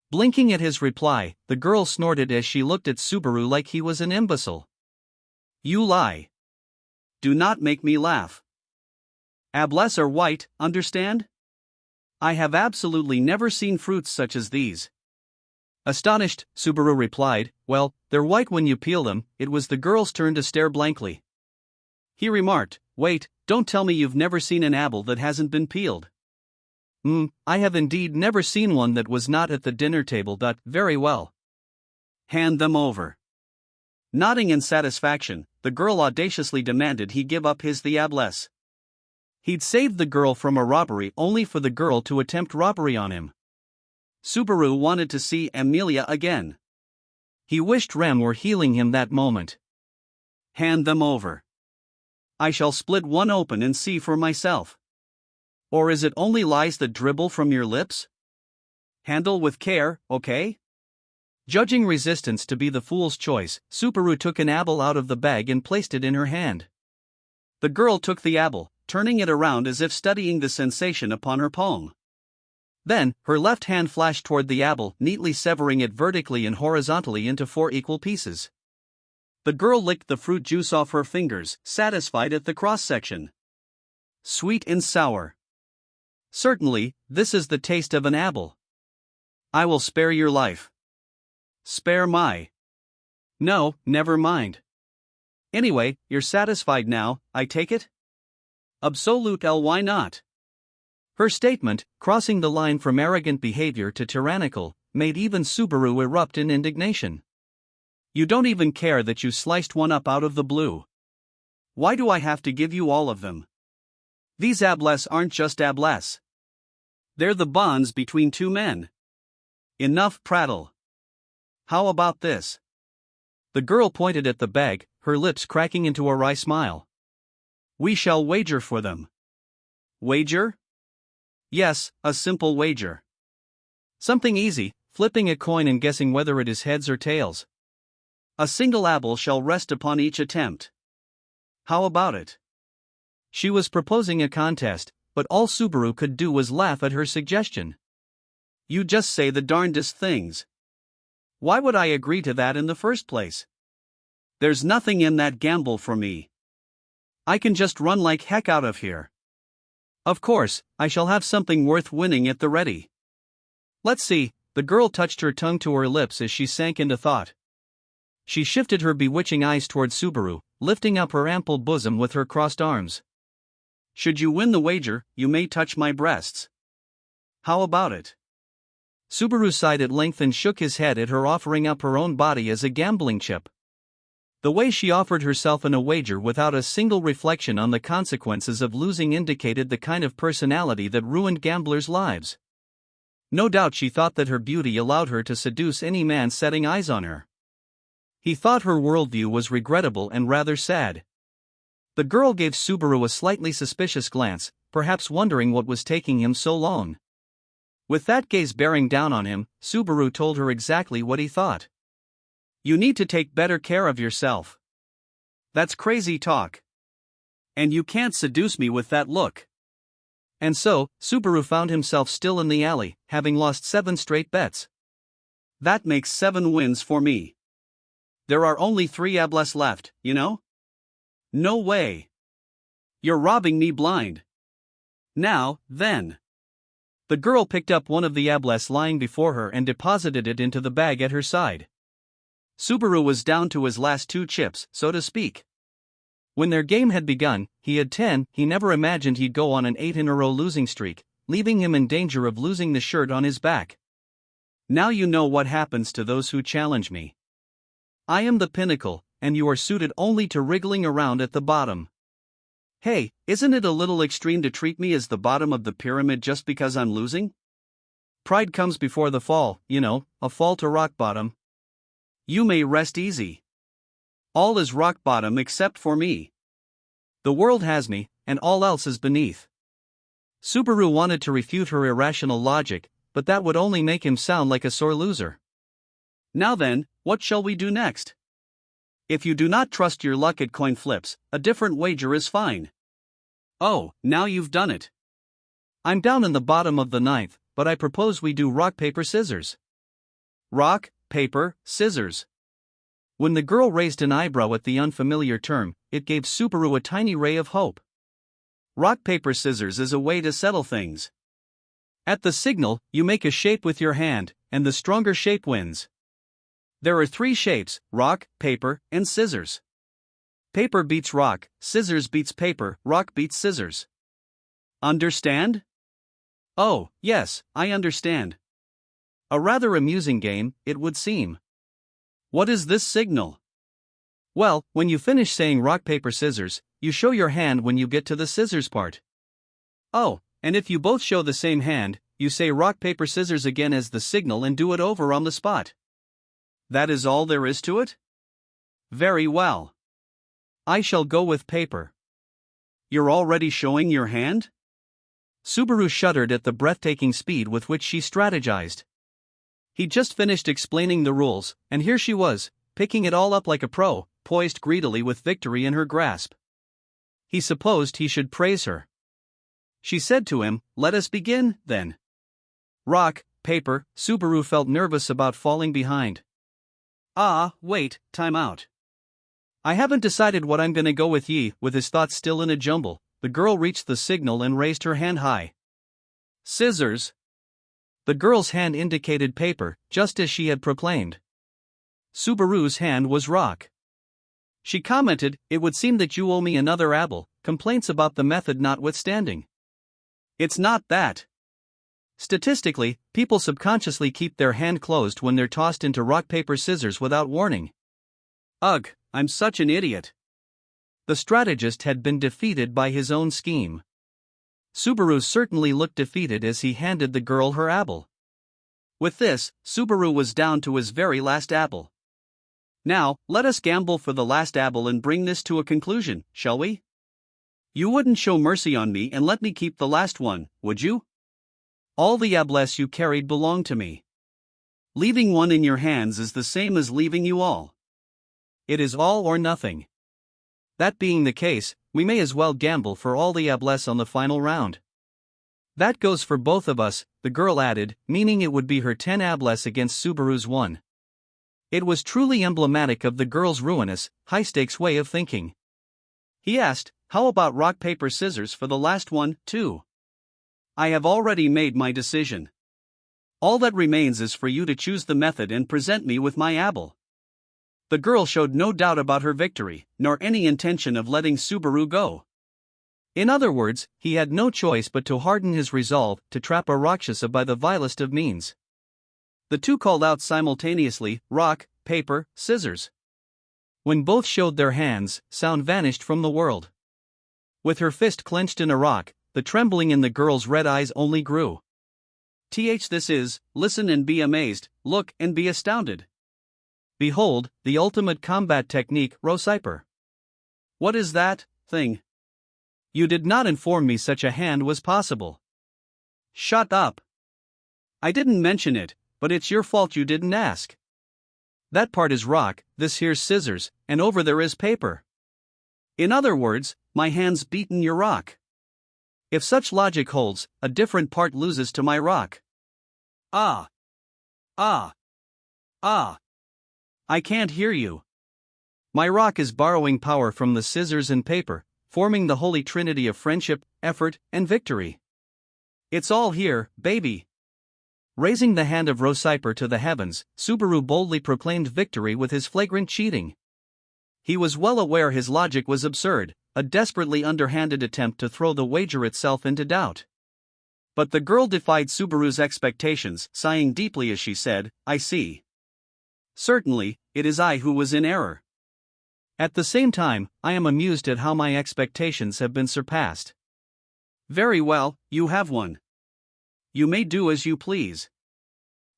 Blinking at his reply, the girl snorted as she looked at Subaru like he was an imbecile. You lie. Do not make me laugh. Ables are white, understand? I have absolutely never seen fruits such as these. Astonished, Subaru replied, well, they're white when you peel them. It was the girl's turn to stare blankly. He remarked, wait, don't tell me you've never seen an apple that hasn't been peeled. I have indeed never seen one that was not at the dinner table. Very well. Hand them over. Nodding in satisfaction, the girl audaciously demanded he give up his diablesse. He'd saved the girl from a robbery only for the girl to attempt robbery on him. Subaru wanted to see Amelia again. He wished Rem were healing him that moment. Hand them over. I shall split one open and see for myself. Or is it only lies that dribble from your lips? Handle with care, okay? Judging resistance to be the fool's choice, Subaru took an apple out of the bag and placed it in her hand. The girl took the apple, turning it around as if studying the sensation upon her palm. Then, her left hand flashed toward the apple, neatly severing it vertically and horizontally into 4 equal pieces. The girl licked the fruit juice off her fingers, satisfied at the cross-section. Sweet and sour. Certainly, this is the taste of an apple. I will spare your life. Spare my. No, never mind. Anyway, you're satisfied now, I take it? Absolute L, why not? Her statement, crossing the line from arrogant behavior to tyrannical, made even Subaru erupt in indignation. You don't even care that you sliced one up out of the blue. Why do I have to give you all of them? These ablesses aren't just ablesses. They're the bonds between two men. Enough prattle. How about this? The girl pointed at the bag, her lips cracking into a wry smile. We shall wager for them. Wager? Yes, a simple wager. Something easy, flipping a coin and guessing whether it is heads or tails. A single apple shall rest upon each attempt. How about it? She was proposing a contest, but all Subaru could do was laugh at her suggestion. You just say the darndest things. Why would I agree to that in the first place? There's nothing in that gamble for me. I can just run like heck out of here. Of course, I shall have something worth winning at the ready. Let's see, the girl touched her tongue to her lips as she sank into thought. She shifted her bewitching eyes toward Subaru, lifting up her ample bosom with her crossed arms. Should you win the wager, you may touch my breasts. How about it? Subaru sighed at length and shook his head at her offering up her own body as a gambling chip. The way she offered herself in a wager without a single reflection on the consequences of losing indicated the kind of personality that ruined gamblers' lives. No doubt she thought that her beauty allowed her to seduce any man setting eyes on her. He thought her worldview was regrettable and rather sad. The girl gave Subaru a slightly suspicious glance, perhaps wondering what was taking him so long. With that gaze bearing down on him, Subaru told her exactly what he thought. You need to take better care of yourself. That's crazy talk. And you can't seduce me with that look. And so, Subaru found himself still in the alley, having lost 7 straight bets. That makes 7 wins for me. There are only 3 ablesses left, you know? No way. You're robbing me blind. Now, then. The girl picked up one of the ablesses lying before her and deposited it into the bag at her side. Subaru was down to his last 2 chips, so to speak. When their game had begun, he had 10, he never imagined he'd go on an 8-in-a-row losing streak, leaving him in danger of losing the shirt on his back. Now you know what happens to those who challenge me. I am the pinnacle, and you are suited only to wriggling around at the bottom. Hey, isn't it a little extreme to treat me as the bottom of the pyramid just because I'm losing? Pride comes before the fall, you know, a fall to rock bottom. You may rest easy. All is rock bottom except for me. The world has me, and all else is beneath. Subaru wanted to refute her irrational logic, but that would only make him sound like a sore loser. Now then, what shall we do next? If you do not trust your luck at coin flips, a different wager is fine. Oh, now you've done it. I'm down in the bottom of the 9th, but I propose we do rock, paper, scissors. Rock, paper, scissors. When the girl raised an eyebrow at the unfamiliar term, it gave Subaru a tiny ray of hope. Rock, paper, scissors is a way to settle things. At the signal, you make a shape with your hand, and the stronger shape wins. There are 3 shapes: rock, paper, and scissors. Paper beats rock, scissors beats paper, rock beats scissors. Understand? Oh, yes, I understand. A rather amusing game, it would seem. What is this signal? Well, when you finish saying rock, paper, scissors, you show your hand when you get to the scissors part. Oh, and if you both show the same hand, you say rock, paper, scissors again as the signal and do it over on the spot. That is all there is to it? Very well. I shall go with paper. You're already showing your hand? Subaru shuddered at the breathtaking speed with which she strategized. He'd just finished explaining the rules, and here she was, picking it all up like a pro, poised greedily with victory in her grasp. He supposed he should praise her. She said to him, "Let us begin, then." Rock, paper, Subaru felt nervous about falling behind. Wait, time out. I haven't decided what I'm gonna go with ye. With his thoughts still in a jumble, the girl reached the signal and raised her hand high. Scissors. The girl's hand indicated paper, just as she had proclaimed. Subaru's hand was rock. She commented, "It would seem that you owe me another apple," complaints about the method notwithstanding. It's not that. Statistically, people subconsciously keep their hand closed when they're tossed into rock, paper, scissors without warning. Ugh, I'm such an idiot. The strategist had been defeated by his own scheme. Subaru certainly looked defeated as he handed the girl her apple. With this, Subaru was down to his very last apple. Now, let us gamble for the last apple and bring this to a conclusion, shall we? You wouldn't show mercy on me and let me keep the last one, would you? All the apples you carried belong to me. Leaving one in your hands is the same as leaving you all. It is all or nothing. That being the case, we may as well gamble for all the apples on the final round. That goes for both of us, the girl added, meaning it would be her 10 apples against Subaru's 1. It was truly emblematic of the girl's ruinous, high-stakes way of thinking. He asked, "How about rock, paper, scissors for the last one, too?" "I have already made my decision. All that remains is for you to choose the method and present me with my apple." The girl showed no doubt about her victory, nor any intention of letting Subaru go. In other words, he had no choice but to harden his resolve to trap a Rakshasa by the vilest of means. The two called out simultaneously, "Rock, paper, scissors." When both showed their hands, sound vanished from the world. With her fist clenched in a rock, the trembling in the girl's red eyes only grew. This is, listen and be amazed, look and be astounded. Behold, the ultimate combat technique, ReZero. What is that thing? You did not inform me such a hand was possible. Shut up. I didn't mention it, but it's your fault you didn't ask. That part is rock, this here's scissors, and over there is paper. In other words, my hand's beaten your rock. If such logic holds, a different part loses to my rock. Ah. I can't hear you. My rock is borrowing power from the scissors and paper, forming the holy trinity of friendship, effort, and victory. It's all here, baby. Raising the hand of ReZero to the heavens, Subaru boldly proclaimed victory with his flagrant cheating. He was well aware his logic was absurd, a desperately underhanded attempt to throw the wager itself into doubt. But the girl defied Subaru's expectations, sighing deeply as she said, "I see. Certainly, it is I who was in error. At the same time, I am amused at how my expectations have been surpassed." "Very well, you have one. You may do as you please.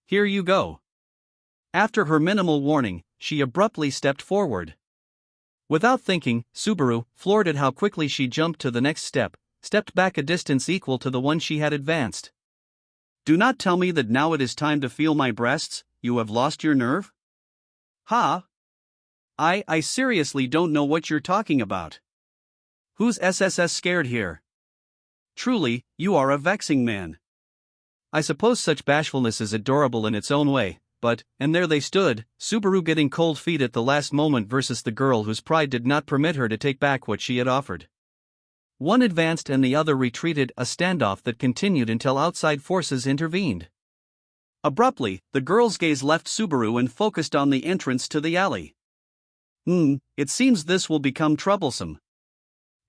Here you go." After her minimal warning, she abruptly stepped forward. Without thinking, Subaru, floored at how quickly she jumped to the next step, stepped back a distance equal to the one she had advanced. "Do not tell me that now it is time to feel my breasts, you have lost your nerve?" "Ha? I seriously don't know what you're talking about. Who's SSS scared here? Truly, you are a vexing man." I suppose such bashfulness is adorable in its own way, but, and there they stood, Subaru getting cold feet at the last moment versus the girl whose pride did not permit her to take back what she had offered. One advanced and the other retreated, a standoff that continued until outside forces intervened. Abruptly, the girl's gaze left Subaru and focused on the entrance to the alley. It seems this will become troublesome.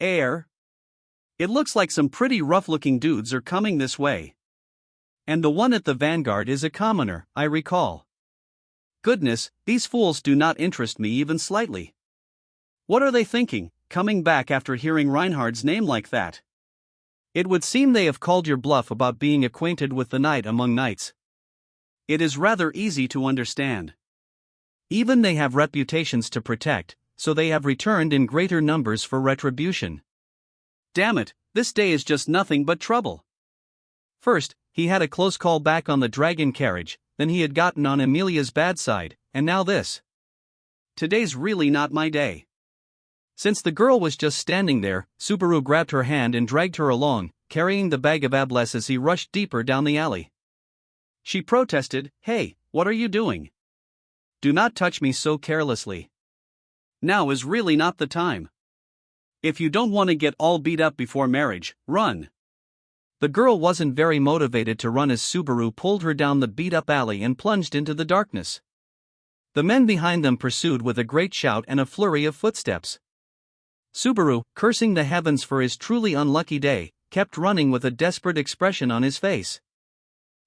It looks like some pretty rough-looking dudes are coming this way. And the one at the vanguard is a commoner, I recall. Goodness, these fools do not interest me even slightly. What are they thinking, coming back after hearing Reinhard's name like that? It would seem they have called your bluff about being acquainted with the knight among knights. It is rather easy to understand. Even they have reputations to protect, so they have returned in greater numbers for retribution. Damn it, this day is just nothing but trouble. First, he had a close call back on the dragon carriage, then he had gotten on Emilia's bad side, and now this. Today's really not my day. Since the girl was just standing there, Subaru grabbed her hand and dragged her along, carrying the bag of ables as he rushed deeper down the alley. She protested, "Hey, what are you doing? Do not touch me so carelessly. Now is really not the time. If you don't want to get all beat up before marriage, run." The girl wasn't very motivated to run as Subaru pulled her down the beat-up alley and plunged into the darkness. The men behind them pursued with a great shout and a flurry of footsteps. Subaru, cursing the heavens for his truly unlucky day, kept running with a desperate expression on his face.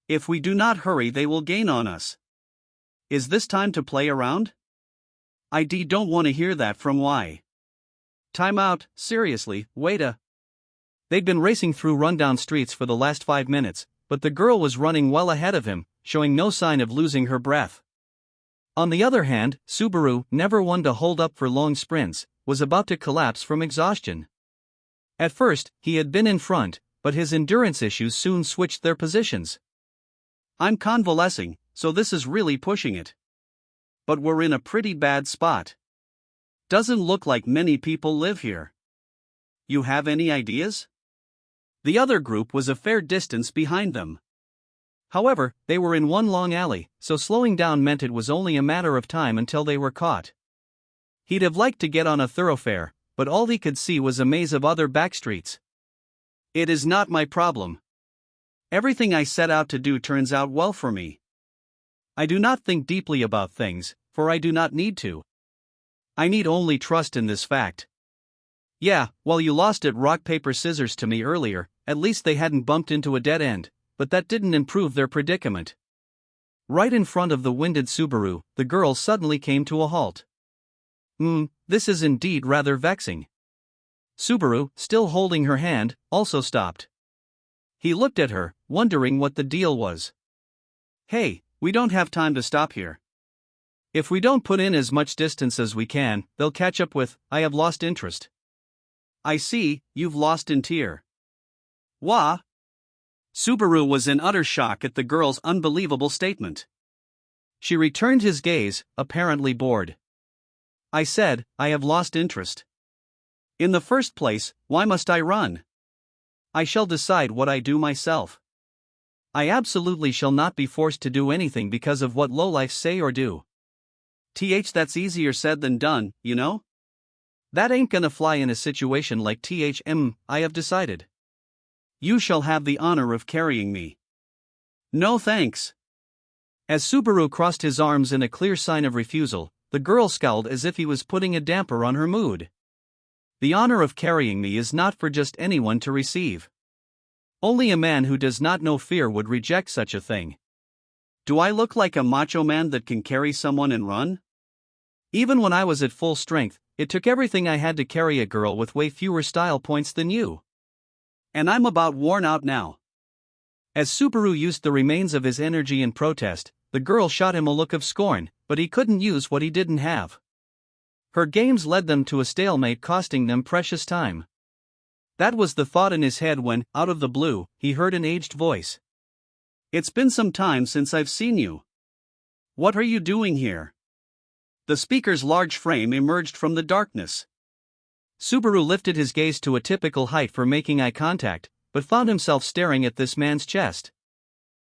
If we do not hurry, they will gain on us. Is this time to play around? I don't want to hear that from Y. Time out, seriously, wait a. They'd been racing through rundown streets for the last 5 minutes, but the girl was running well ahead of him, showing no sign of losing her breath. On the other hand, Subaru, never one to hold up for long sprints, was about to collapse from exhaustion. At first, he had been in front, but his endurance issues soon switched their positions. I'm convalescing, so this is really pushing it. But we're in a pretty bad spot. Doesn't look like many people live here. You have any ideas? The other group was a fair distance behind them. However, they were in one long alley, so slowing down meant it was only a matter of time until they were caught. He'd have liked to get on a thoroughfare, but all he could see was a maze of other backstreets. It is not my problem. Everything I set out to do turns out well for me. I do not think deeply about things, for I do not need to. I need only trust in this fact. Yeah, well, you lost at rock paper scissors to me earlier, at least they hadn't bumped into a dead end, but that didn't improve their predicament. Right in front of the winded Subaru, the girl suddenly came to a halt. This is indeed rather vexing. Subaru, still holding her hand, also stopped. He looked at her, wondering what the deal was. Hey, we don't have time to stop here. If we don't put in as much distance as we can, they'll catch up with, I have lost interest. I see, you've lost in tear. Wah? Subaru was in utter shock at the girl's unbelievable statement. She returned his gaze, apparently bored. I said, I have lost interest. In the first place, why must I run? I shall decide what I do myself. I absolutely shall not be forced to do anything because of what lowlifes say or do. That's easier said than done, you know? That ain't gonna fly in a situation like I have decided. You shall have the honor of carrying me. No thanks. As Subaru crossed his arms in a clear sign of refusal, the girl scowled as if he was putting a damper on her mood. The honor of carrying me is not for just anyone to receive. Only a man who does not know fear would reject such a thing. Do I look like a macho man that can carry someone and run? Even when I was at full strength, it took everything I had to carry a girl with way fewer style points than you. And I'm about worn out now. As Subaru used the remains of his energy in protest, the girl shot him a look of scorn, but he couldn't use what he didn't have. Her games led them to a stalemate, costing them precious time. That was the thought in his head when, out of the blue, he heard an aged voice. It's been some time since I've seen you. What are you doing here? The speaker's large frame emerged from the darkness. Subaru lifted his gaze to a typical height for making eye contact, but found himself staring at this man's chest.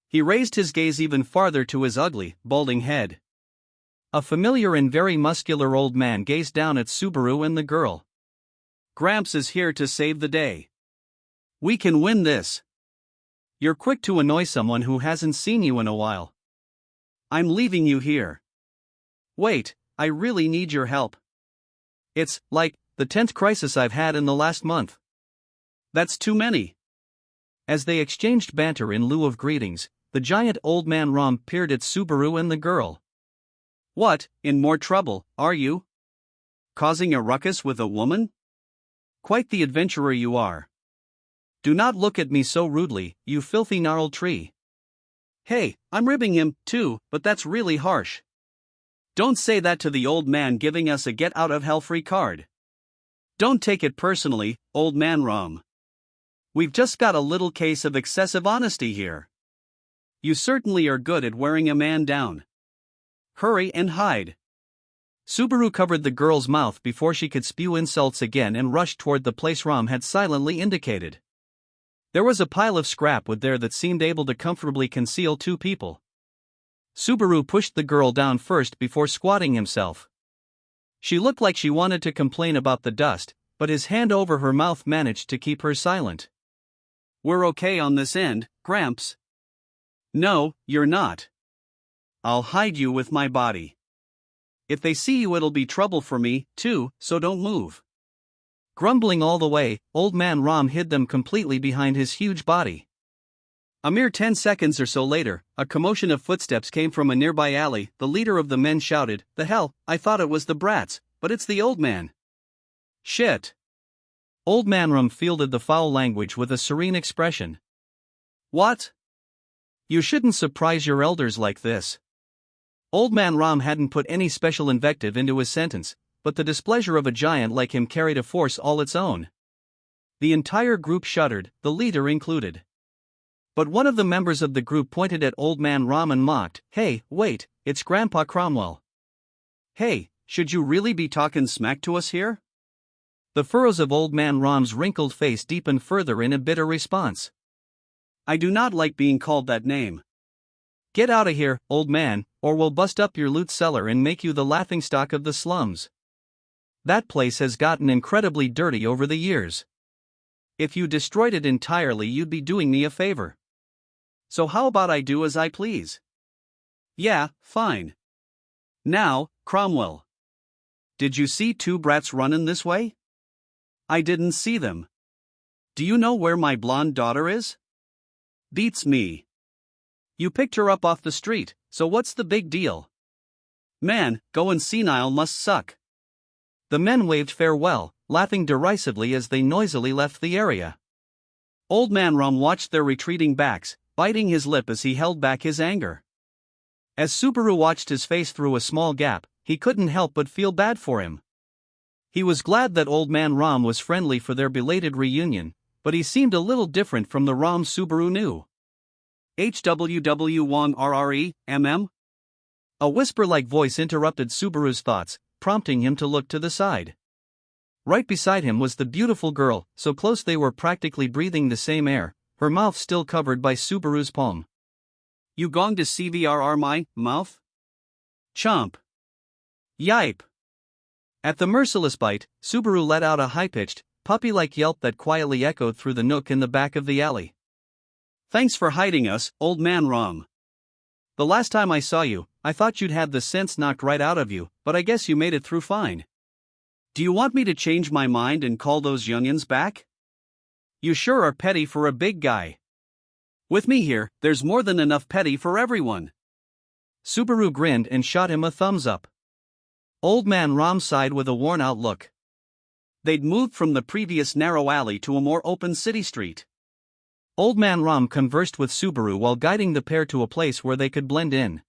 He raised his gaze even farther to his ugly, balding head. A familiar and very muscular old man gazed down at Subaru and the girl. Gramps is here to save the day. We can win this. You're quick to annoy someone who hasn't seen you in a while. I'm leaving you here. Wait, I really need your help. It's, like, the 10th crisis I've had in the last month. That's too many. As they exchanged banter in lieu of greetings, the giant old man Ram peered at Subaru and the girl. "What, in more trouble, are you? Causing a ruckus with a woman? Quite the adventurer you are. Do not look at me so rudely, you filthy gnarled tree." "Hey, I'm ribbing him, too, but that's really harsh. Don't say that to the old man giving us a get-out-of-hell-free card. Don't take it personally, old man Ram. We've just got a little case of excessive honesty here. You certainly are good at wearing a man down. Hurry and hide." Subaru covered the girl's mouth before she could spew insults again and rushed toward the place Ram had silently indicated. There was a pile of scrap wood there that seemed able to comfortably conceal two people. Subaru pushed the girl down first before squatting himself. She looked like she wanted to complain about the dust, but his hand over her mouth managed to keep her silent. "We're okay on this end, Gramps." "No, you're not. I'll hide you with my body. If they see you, it'll be trouble for me, too, so don't move." Grumbling all the way, old man Ram hid them completely behind his huge body. A mere 10 seconds or so later, a commotion of footsteps came from a nearby alley. The leader of the men shouted, "The hell, I thought it was the brats, but it's the old man." "Shit." Old man Ram fielded the foul language with a serene expression. "What? You shouldn't surprise your elders like this." Old man Ram hadn't put any special invective into his sentence, but the displeasure of a giant like him carried a force all its own. The entire group shuddered, the leader included. But one of the members of the group pointed at old man Ram and mocked, "Hey, wait, it's Grandpa Cromwell." "Hey, should you really be talking smack to us here?" The furrows of old man Ram's wrinkled face deepened further in a bitter response. "I do not like being called that name. Get out of here, old man, or we'll bust up your loot cellar and make you the laughingstock of the slums. That place has gotten incredibly dirty over the years. If you destroyed it entirely, you'd be doing me a favor. So how about I do as I please?" "Yeah, fine. Now, Cromwell. Did you see two brats running this way?" "I didn't see them." "Do you know where my blonde daughter is?" "Beats me. You picked her up off the street, so what's the big deal?" "Man, going senile must suck." The men waved farewell, laughing derisively as they noisily left the area. Old man Ram watched their retreating backs, biting his lip as he held back his anger. As Subaru watched his face through a small gap, he couldn't help but feel bad for him. He was glad that old man Ram was friendly for their belated reunion, but he seemed a little different from the Ram Subaru knew. "HWW1RRE, A whisper-like voice interrupted Subaru's thoughts, prompting him to look to the side. Right beside him was the beautiful girl, so close they were practically breathing the same air, her mouth still covered by Subaru's palm. "You going to CVRR my mouth? Chomp. Yipe." At the merciless bite, Subaru let out a high-pitched, puppy-like yelp that quietly echoed through the nook in the back of the alley. "Thanks for hiding us, old man Ram. The last time I saw you, I thought you'd had the sense knocked right out of you, but I guess you made it through fine. Do you want me to change my mind and call those youngins back? You sure are petty for a big guy. With me here, there's more than enough petty for everyone." Subaru grinned and shot him a thumbs up. Old man Ram sighed with a worn-out look. They'd moved from the previous narrow alley to a more open city street. Old man Ram conversed with Subaru while guiding the pair to a place where they could blend in.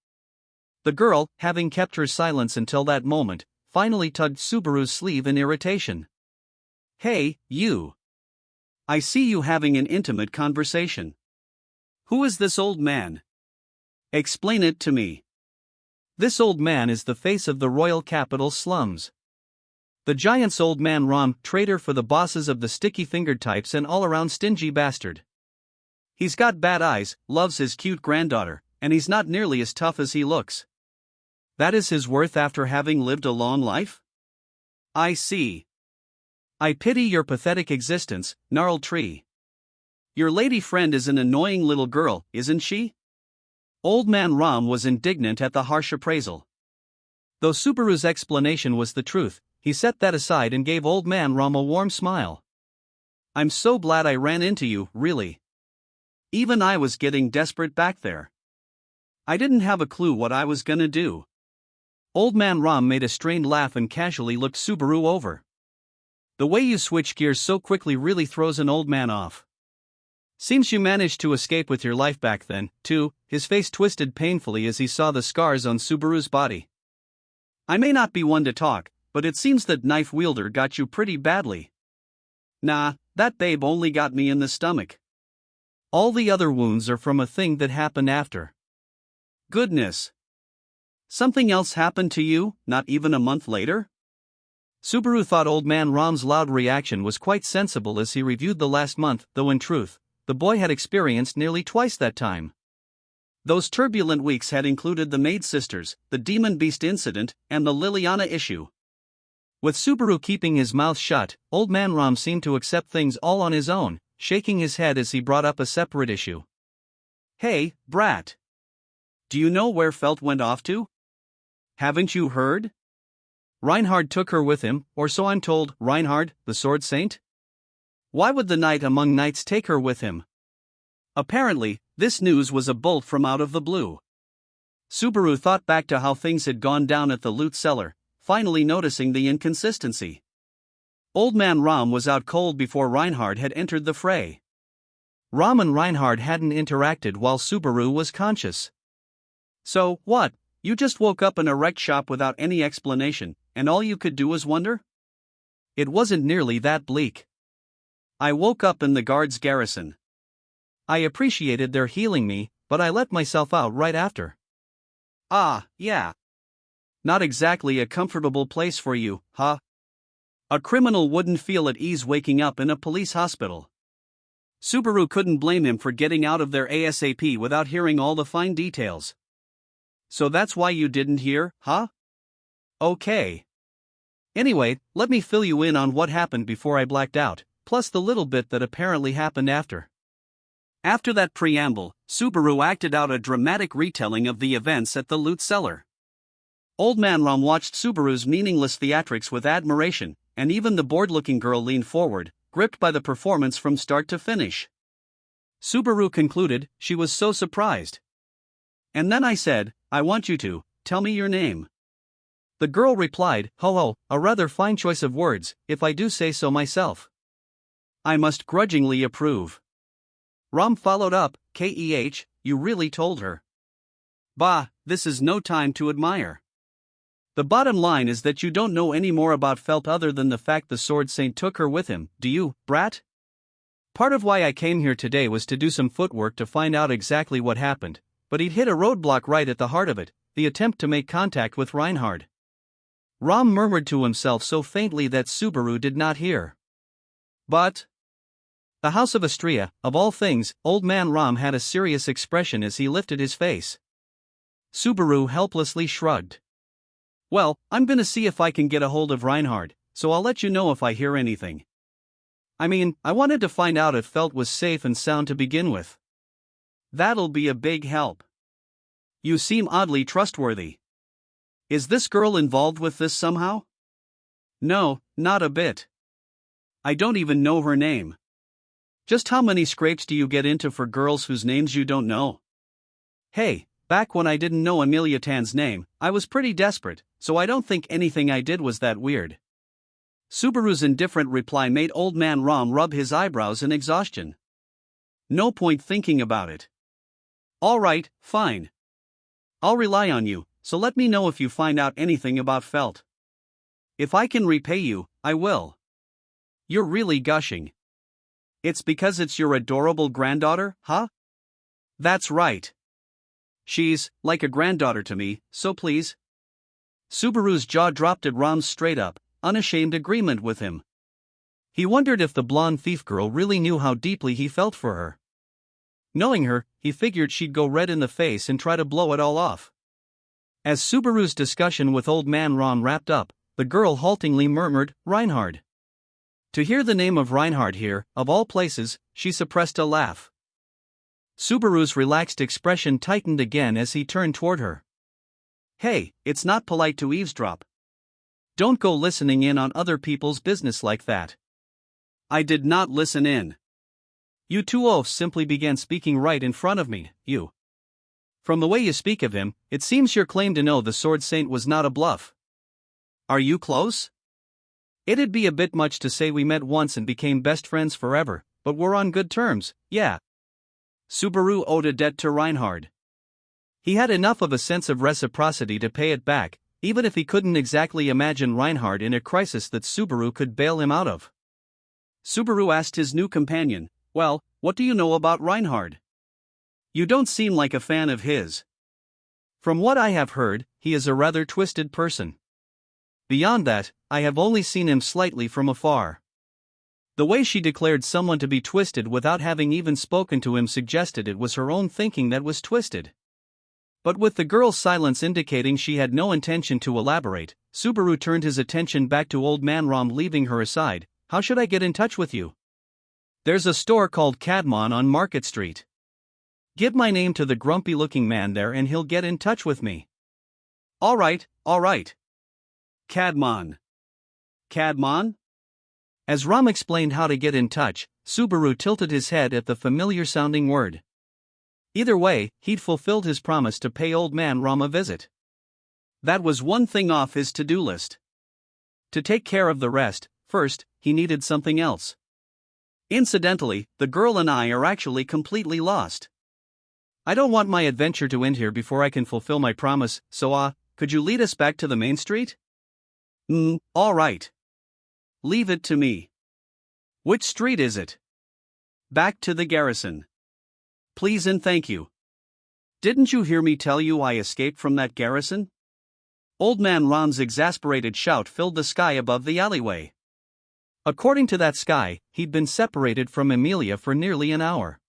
The girl, having kept her silence until that moment, finally tugged Subaru's sleeve in irritation. "Hey, you. I see you having an intimate conversation. Who is this old man? Explain it to me." This old man is the face of the royal capital slums. The giant's old man Ram, traitor for the bosses of the sticky-fingered types and all-around stingy bastard. He's got bad eyes, loves his cute granddaughter, and he's not nearly as tough as he looks. That is his worth after having lived a long life? I see. I pity your pathetic existence, gnarled tree. Your lady friend is an annoying little girl, isn't she? Old man Ram was indignant at the harsh appraisal. Though Subaru's explanation was the truth, he set that aside and gave old man Ram a warm smile. "I'm so glad I ran into you, really. Even I was getting desperate back there. I didn't have a clue what I was gonna do. Old Man Ram made a strained laugh and casually looked Subaru over. The way you switch gears so quickly really throws an old man off. Seems you managed to escape with your life back then, too. His face twisted painfully as he saw the scars on Subaru's body. I may not be one to talk, but it seems that knife wielder got you pretty badly. Nah, that babe only got me in the stomach. All the other wounds are from a thing that happened after. Goodness. Something else happened to you, not even a month later? Subaru thought Old Man Ram's loud reaction was quite sensible as he reviewed the last month, though in truth, the boy had experienced nearly twice that time. Those turbulent weeks had included the Maid Sisters, the Demon Beast incident, and the Liliana issue. With Subaru keeping his mouth shut, Old Man Ram seemed to accept things all on his own, shaking his head as he brought up a separate issue. Hey, brat. Do you know where Felt went off to? Haven't you heard? Reinhard took her with him, or so I'm told. Reinhard, the Sword Saint? Why would the knight among knights take her with him? Apparently, this news was a bolt from out of the blue. Subaru thought back to how things had gone down at the loot cellar, finally noticing the inconsistency. Old Man Ram was out cold before Reinhard had entered the fray. Ram and Reinhard hadn't interacted while Subaru was conscious. So, what? You just woke up in a wrecked shop without any explanation, and all you could do was wonder? It wasn't nearly that bleak. I woke up in the guards' garrison. I appreciated their healing me, but I let myself out right after. Ah, yeah. Not exactly a comfortable place for you, huh? A criminal wouldn't feel at ease waking up in a police hospital. Subaru couldn't blame him for getting out of there ASAP without hearing all the fine details. So that's why you didn't hear, huh? Okay. Anyway, let me fill you in on what happened before I blacked out, plus the little bit that apparently happened after. After that preamble, Subaru acted out a dramatic retelling of the events at the loot cellar. Old Man Ram watched Subaru's meaningless theatrics with admiration, and even the bored-looking girl leaned forward, gripped by the performance from start to finish. Subaru concluded, she was so surprised. And then I said, I want you to tell me your name. The girl replied, ho ho, a rather fine choice of words, if I do say so myself. I must grudgingly approve. Ram followed up, Keh, you really told her. Bah, this is no time to admire. The bottom line is that you don't know any more about Felt other than the fact the Sword Saint took her with him, do you, brat? Part of why I came here today was to do some footwork to find out exactly what happened, but he'd hit a roadblock right at the heart of it, the attempt to make contact with Reinhard. Ram murmured to himself so faintly that Subaru did not hear. But the House of Astria, of all things, Old Man Ram had a serious expression as he lifted his face. Subaru helplessly shrugged. Well, I'm gonna see if I can get a hold of Reinhard, so I'll let you know if I hear anything. I mean, I wanted to find out if Felt was safe and sound to begin with. That'll be a big help. You seem oddly trustworthy. Is this girl involved with this somehow? No, not a bit. I don't even know her name. Just how many scrapes do you get into for girls whose names you don't know? Hey, back when I didn't know Amelia Tan's name, I was pretty desperate, so I don't think anything I did was that weird. Subaru's indifferent reply made Old Man Ram rub his eyebrows in exhaustion. No point thinking about it. All right, fine. I'll rely on you, so let me know if you find out anything about Felt. If I can repay you, I will. You're really gushing. It's because it's your adorable granddaughter, huh? That's right. She's like a granddaughter to me, so please. Subaru's jaw dropped at Ram's straight-up, unashamed agreement with him. He wondered if the blonde thief girl really knew how deeply he felt for her. Knowing her, he figured she'd go red in the face and try to blow it all off. As Subaru's discussion with Old Man Ram wrapped up, the girl haltingly murmured, Reinhard. To hear the name of Reinhard here, of all places, she suppressed a laugh. Subaru's relaxed expression tightened again as he turned toward her. Hey, it's not polite to eavesdrop. Don't go listening in on other people's business like that. I did not listen in. You two oafs simply began speaking right in front of me, you. From the way you speak of him, it seems your claim to know the Sword Saint was not a bluff. Are you close? It'd be a bit much to say we met once and became best friends forever, but we're on good terms, yeah. Subaru owed a debt to Reinhard. He had enough of a sense of reciprocity to pay it back, even if he couldn't exactly imagine Reinhard in a crisis that Subaru could bail him out of. Subaru asked his new companion, "Well, what do you know about Reinhard? You don't seem like a fan of his." "From what I have heard, he is a rather twisted person. Beyond that, I have only seen him slightly from afar." The way she declared someone to be twisted without having even spoken to him suggested it was her own thinking that was twisted. But with the girl's silence indicating she had no intention to elaborate, Subaru turned his attention back to Old Man Ram, leaving her aside. "How should I get in touch with you?" "There's a store called Cadmon on Market Street. Give my name to the grumpy-looking man there and he'll get in touch with me." All right. Cadmon. Cadmon? As Ram explained how to get in touch, Subaru tilted his head at the familiar-sounding word. Either way, he'd fulfilled his promise to pay Old Man Ram a visit. That was one thing off his to-do list. To take care of the rest, first, he needed something else. Incidentally, the girl and I are actually completely lost. I don't want my adventure to end here before I can fulfill my promise, so could you lead us back to the main street? All right. Leave it to me. Which street is it? Back to the garrison. Please and thank you. Didn't you hear me tell you I escaped from that garrison? Old Man Ram's exasperated shout filled the sky above the alleyway. According to that sky, he'd been separated from Emilia for nearly an hour.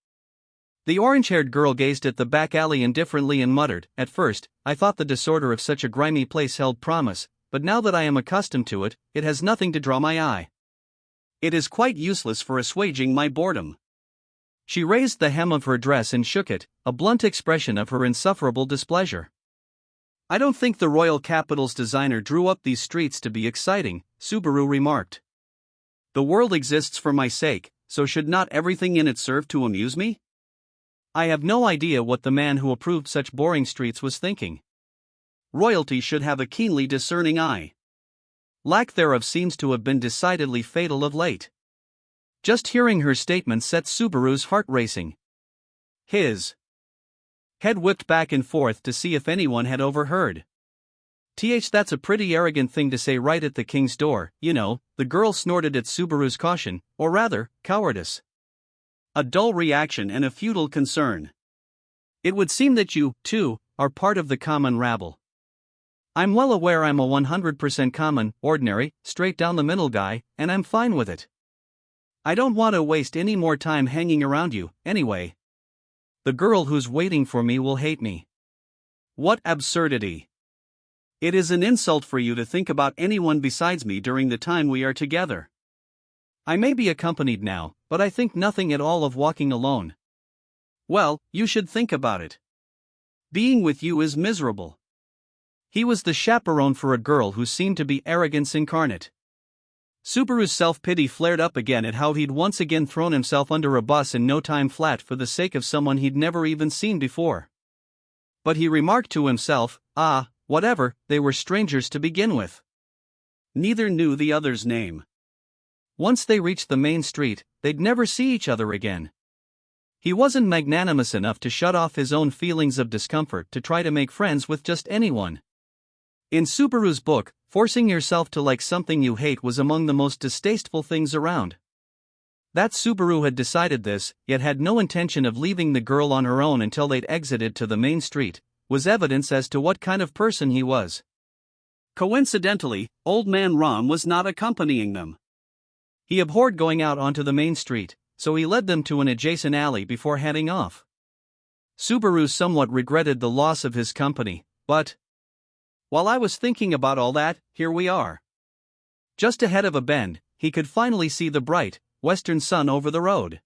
The orange-haired girl gazed at the back alley indifferently and muttered, "At first, I thought the disorder of such a grimy place held promise, but now that I am accustomed to it, it has nothing to draw my eye. It is quite useless for assuaging my boredom." She raised the hem of her dress and shook it, a blunt expression of her insufferable displeasure. "I don't think the royal capital's designer drew up these streets to be exciting," Subaru remarked. "The world exists for my sake, so should not everything in it serve to amuse me?" I have no idea what the man who approved such boring streets was thinking. Royalty should have a keenly discerning eye. Lack thereof seems to have been decidedly fatal of late. Just hearing her statement set Subaru's heart racing. His head whipped back and forth to see if anyone had overheard. That's a pretty arrogant thing to say right at the king's door, you know," the girl snorted at Subaru's caution, or rather, cowardice. "A dull reaction and a futile concern. It would seem that you, too, are part of the common rabble." "I'm well aware I'm a 100% common, ordinary, straight-down-the-middle guy, and I'm fine with it. I don't want to waste any more time hanging around you, anyway. The girl who's waiting for me will hate me." "What absurdity! It is an insult for you to think about anyone besides me during the time we are together. I may be accompanied now, but I think nothing at all of walking alone." "Well, you should think about it. Being with you is miserable." He was the chaperone for a girl who seemed to be arrogance incarnate. Subaru's self-pity flared up again at how he'd once again thrown himself under a bus in no time flat for the sake of someone he'd never even seen before. But he remarked to himself, whatever, they were strangers to begin with. Neither knew the other's name. Once they reached the main street, they'd never see each other again. He wasn't magnanimous enough to shut off his own feelings of discomfort to try to make friends with just anyone. In Subaru's book, forcing yourself to like something you hate was among the most distasteful things around. That Subaru had decided this, yet had no intention of leaving the girl on her own until they'd exited to the main street, was evidence as to what kind of person he was. Coincidentally, Old Man Ram was not accompanying them. He abhorred going out onto the main street, so he led them to an adjacent alley before heading off. Subaru somewhat regretted the loss of his company, but while I was thinking about all that, here we are. Just ahead of a bend, he could finally see the bright, western sun over the road.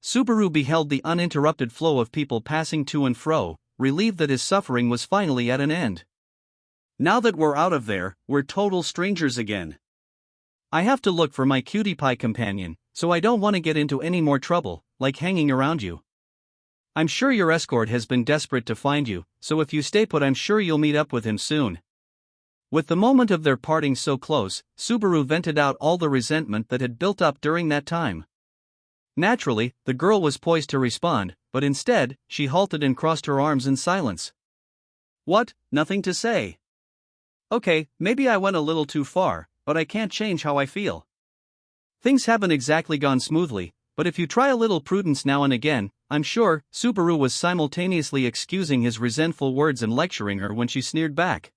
Subaru beheld the uninterrupted flow of people passing to and fro, relieved that his suffering was finally at an end. "Now that we're out of there, we're total strangers again. I have to look for my cutie pie companion," so I don't want to get into any more trouble, like hanging around you. I'm sure your escort has been desperate to find you, so if you stay put I'm sure you'll meet up with him soon. With the moment of their parting so close, Subaru vented out all the resentment that had built up during that time. Naturally, the girl was poised to respond, but instead, she halted and crossed her arms in silence. What? Nothing to say? Okay, maybe I went a little too far, but I can't change how I feel. Things haven't exactly gone smoothly, but if you try a little prudence now and again, I'm sure. Subaru was simultaneously excusing his resentful words and lecturing her when she sneered back.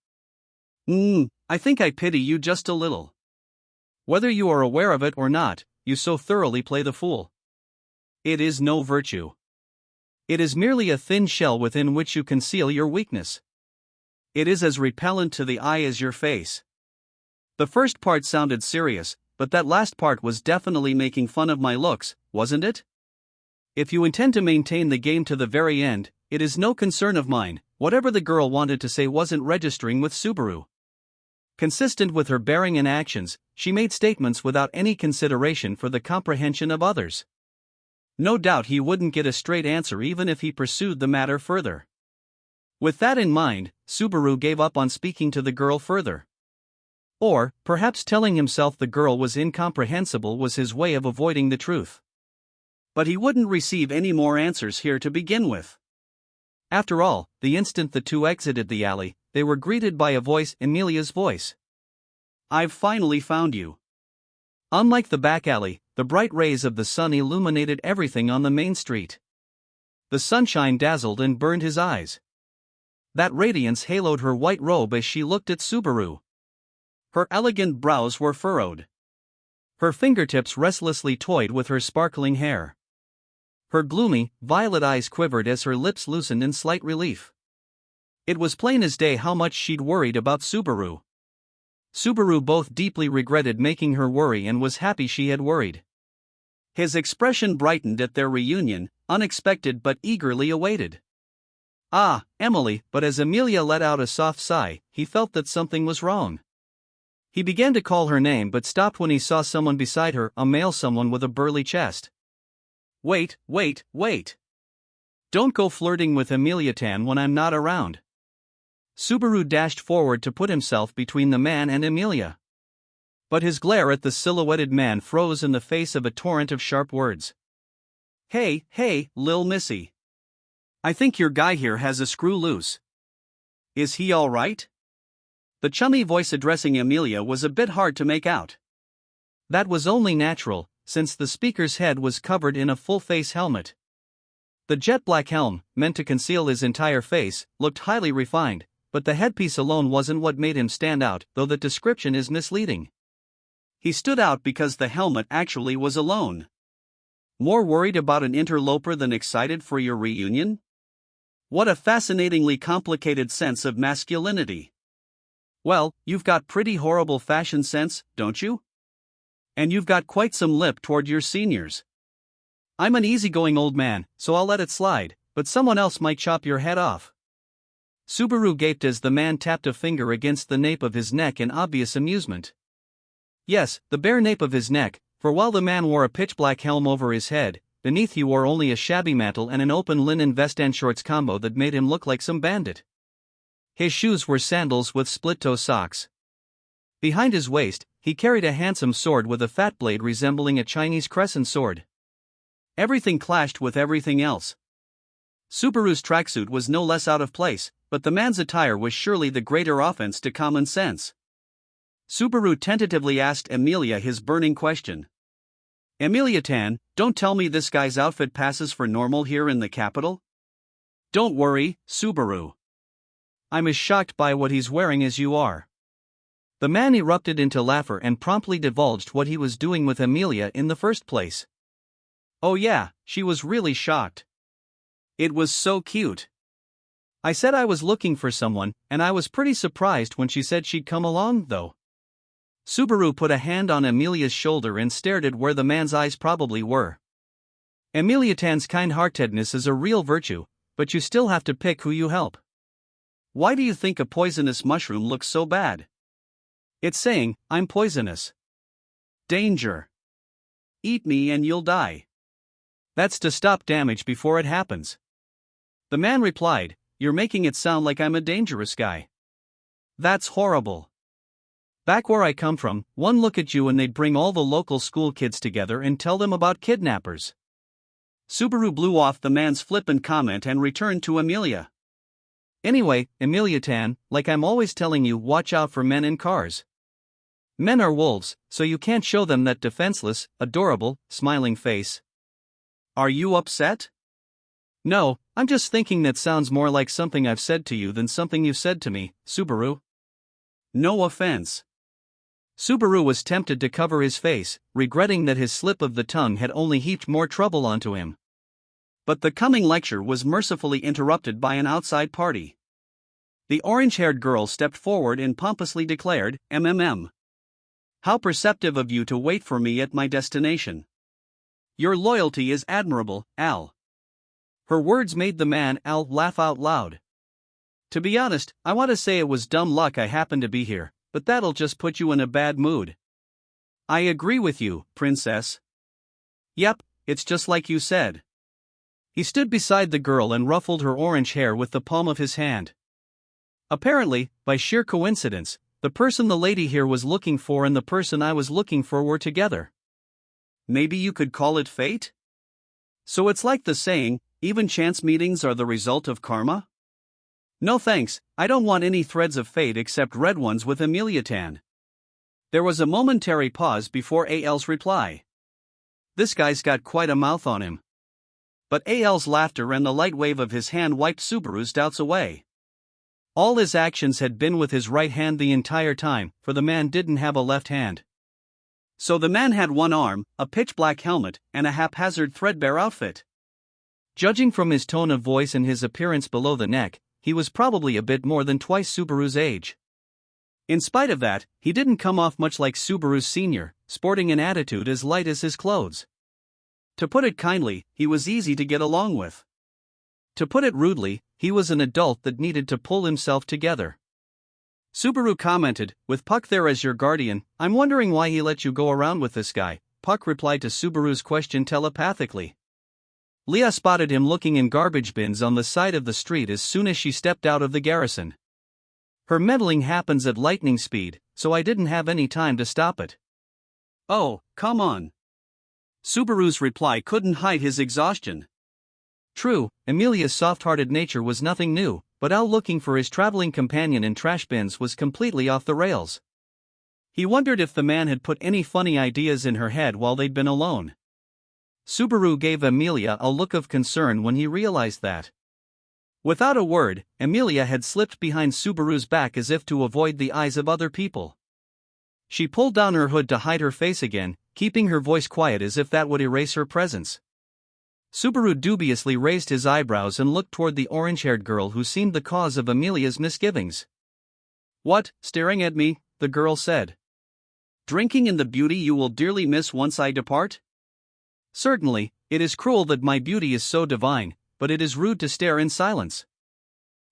I think I pity you just a little. Whether you are aware of it or not, you so thoroughly play the fool. It is no virtue. It is merely a thin shell within which you conceal your weakness. It is as repellent to the eye as your face. The first part sounded serious, but that last part was definitely making fun of my looks, wasn't it? If you intend to maintain the game to the very end, it is no concern of mine. Whatever the girl wanted to say wasn't registering with Subaru. Consistent with her bearing and actions, she made statements without any consideration for the comprehension of others. No doubt he wouldn't get a straight answer even if he pursued the matter further. With that in mind, Subaru gave up on speaking to the girl further. Or, perhaps telling himself the girl was incomprehensible was his way of avoiding the truth. But he wouldn't receive any more answers here to begin with. After all, the instant the two exited the alley, they were greeted by a voice, Emilia's voice. I've finally found you. Unlike the back alley, the bright rays of the sun illuminated everything on the main street. The sunshine dazzled and burned his eyes. That radiance haloed her white robe as she looked at Subaru. Her elegant brows were furrowed. Her fingertips restlessly toyed with her sparkling hair. Her gloomy, violet eyes quivered as her lips loosened in slight relief. It was plain as day how much she'd worried about Subaru. Subaru both deeply regretted making her worry and was happy she had worried. His expression brightened at their reunion, unexpected but eagerly awaited. Ah, Emily, but as Emilia let out a soft sigh, he felt that something was wrong. He began to call her name but stopped when he saw someone beside her, a male someone with a burly chest. Wait. Don't go flirting with Emilia-tan when I'm not around. Subaru dashed forward to put himself between the man and Emilia. But his glare at the silhouetted man froze in the face of a torrent of sharp words. Hey, Lil Missy. I think your guy here has a screw loose. Is he all right? The chummy voice addressing Emilia was a bit hard to make out. That was only natural, since the speaker's head was covered in a full-face helmet. The jet-black helm, meant to conceal his entire face, looked highly refined, but the headpiece alone wasn't what made him stand out, though the description is misleading. He stood out because the helmet actually was alone. More worried about an interloper than excited for your reunion? What a fascinatingly complicated sense of masculinity. Well, you've got pretty horrible fashion sense, don't you? And you've got quite some lip toward your seniors. I'm an easygoing old man, so I'll let it slide, but someone else might chop your head off. Subaru gaped as the man tapped a finger against the nape of his neck in obvious amusement. Yes, the bare nape of his neck, for while the man wore a pitch-black helm over his head, beneath he wore only a shabby mantle and an open linen vest and shorts combo that made him look like some bandit. His shoes were sandals with split-toe socks. Behind his waist, he carried a handsome sword with a fat blade resembling a Chinese crescent sword. Everything clashed with everything else. Subaru's tracksuit was no less out of place, but the man's attire was surely the greater offense to common sense. Subaru tentatively asked Emilia his burning question. Emilia-tan, don't tell me this guy's outfit passes for normal here in the capital? Don't worry, Subaru. I'm as shocked by what he's wearing as you are. The man erupted into laughter and promptly divulged what he was doing with Emilia in the first place. Oh yeah, she was really shocked. It was so cute. I said I was looking for someone, and I was pretty surprised when she said she'd come along, though. Subaru put a hand on Emilia's shoulder and stared at where the man's eyes probably were. Emilia-tan's kind-heartedness is a real virtue, but you still have to pick who you help. Why do you think a poisonous mushroom looks so bad? It's saying, I'm poisonous. Danger. eat me and you'll die. That's to stop damage before it happens. The man replied, you're making it sound like I'm a dangerous guy. That's horrible. Back where I come from, one look at you and they'd bring all the local school kids together and tell them about kidnappers. Subaru blew off the man's flippant comment and returned to Amelia. Anyway, Amelia-tan, like I'm always telling you, watch out for men in cars. Men are wolves, so you can't show them that defenseless, adorable, smiling face. Are you upset? No, I'm just thinking that sounds more like something I've said to you than something you've said to me, Subaru. No offense. Subaru was tempted to cover his face, regretting that his slip of the tongue had only heaped more trouble onto him. But the coming lecture was mercifully interrupted by an outside party. The orange-haired girl stepped forward and pompously declared, "MMM. How perceptive of you to wait for me at my destination. Your loyalty is admirable, Al." Her words made the man, Al, laugh out loud. To be honest, I want to say it was dumb luck I happened to be here, but that'll just put you in a bad mood. I agree with you, princess. Yep, it's just like you said. He stood beside the girl and ruffled her orange hair with the palm of his hand. Apparently, by sheer coincidence, the person the lady here was looking for and the person I was looking for were together. Maybe you could call it fate? So it's like the saying, even chance meetings are the result of karma? No thanks, I don't want any threads of fate except red ones with Amelia-tan. There was a momentary pause before AL's reply. This guy's got quite a mouth on him. But AL's laughter and the light wave of his hand wiped Subaru's doubts away. All his actions had been with his right hand the entire time, for the man didn't have a left hand. So the man had one arm, a pitch-black helmet, and a haphazard threadbare outfit. Judging from his tone of voice and his appearance below the neck, he was probably a bit more than twice Subaru's age. In spite of that, he didn't come off much like Subaru's senior, sporting an attitude as light as his clothes. To put it kindly, he was easy to get along with. To put it rudely, he was an adult that needed to pull himself together. Subaru commented, with Puck there as your guardian, I'm wondering why he let you go around with this guy. Puck replied to Subaru's question telepathically. Leah spotted him looking in garbage bins on the side of the street as soon as she stepped out of the garrison. Her meddling happens at lightning speed, so I didn't have any time to stop it. Oh, come on. Subaru's reply couldn't hide his exhaustion. True, Emilia's soft-hearted nature was nothing new, but Al looking for his traveling companion in trash bins was completely off the rails. He wondered if the man had put any funny ideas in her head while they'd been alone. Subaru gave Amelia a look of concern when he realized that. Without a word, Amelia had slipped behind Subaru's back as if to avoid the eyes of other people. She pulled down her hood to hide her face again, keeping her voice quiet as if that would erase her presence. Subaru dubiously raised his eyebrows and looked toward the orange-haired girl who seemed the cause of Amelia's misgivings. What, staring at me? The girl said. Drinking in the beauty you will dearly miss once I depart? Certainly, it is cruel that my beauty is so divine, but it is rude to stare in silence.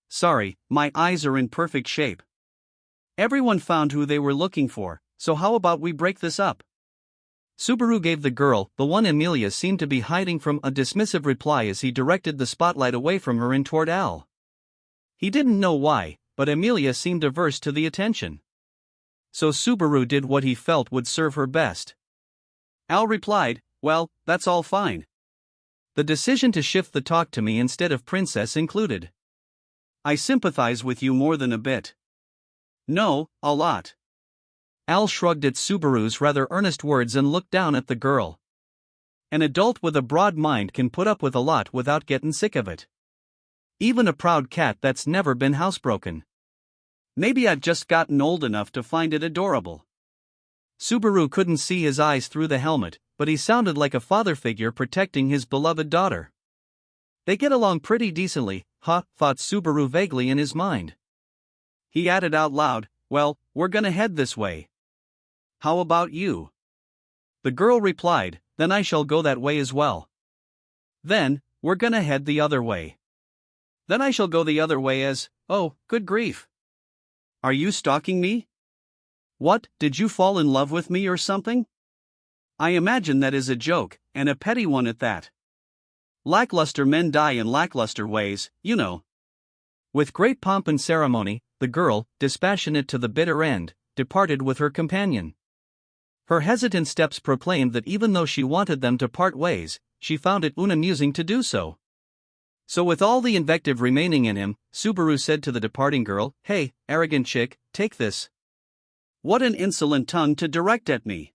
Sorry, my eyes are in perfect shape. Everyone found who they were looking for, so how about we break this up? Subaru gave the girl, the one Amelia seemed to be hiding from, a dismissive reply as he directed the spotlight away from her and toward Al. He didn't know why, but Amelia seemed averse to the attention. So Subaru did what he felt would serve her best. Al replied, well, that's all fine. The decision to shift the talk to me instead of princess included. I sympathize with you more than a bit. No, a lot. Al shrugged at Subaru's rather earnest words and looked down at the girl. An adult with a broad mind can put up with a lot without getting sick of it. Even a proud cat that's never been housebroken. Maybe I've just gotten old enough to find it adorable. Subaru couldn't see his eyes through the helmet, but he sounded like a father figure protecting his beloved daughter. They get along pretty decently, thought Subaru vaguely in his mind. He added out loud, well, we're gonna head this way. How about you? The girl replied, then I shall go that way as well. Then, we're gonna head the other way. Then I shall go the other way as, oh, good grief. Are you stalking me? What, did you fall in love with me or something? I imagine that is a joke, and a petty one at that. Lackluster men die in lackluster ways, you know. With great pomp and ceremony, the girl, dispassionate to the bitter end, departed with her companion. Her hesitant steps proclaimed that even though she wanted them to part ways, she found it unamusing to do so. So with all the invective remaining in him, Subaru said to the departing girl, "Hey, arrogant chick, take this. What an insolent tongue to direct at me."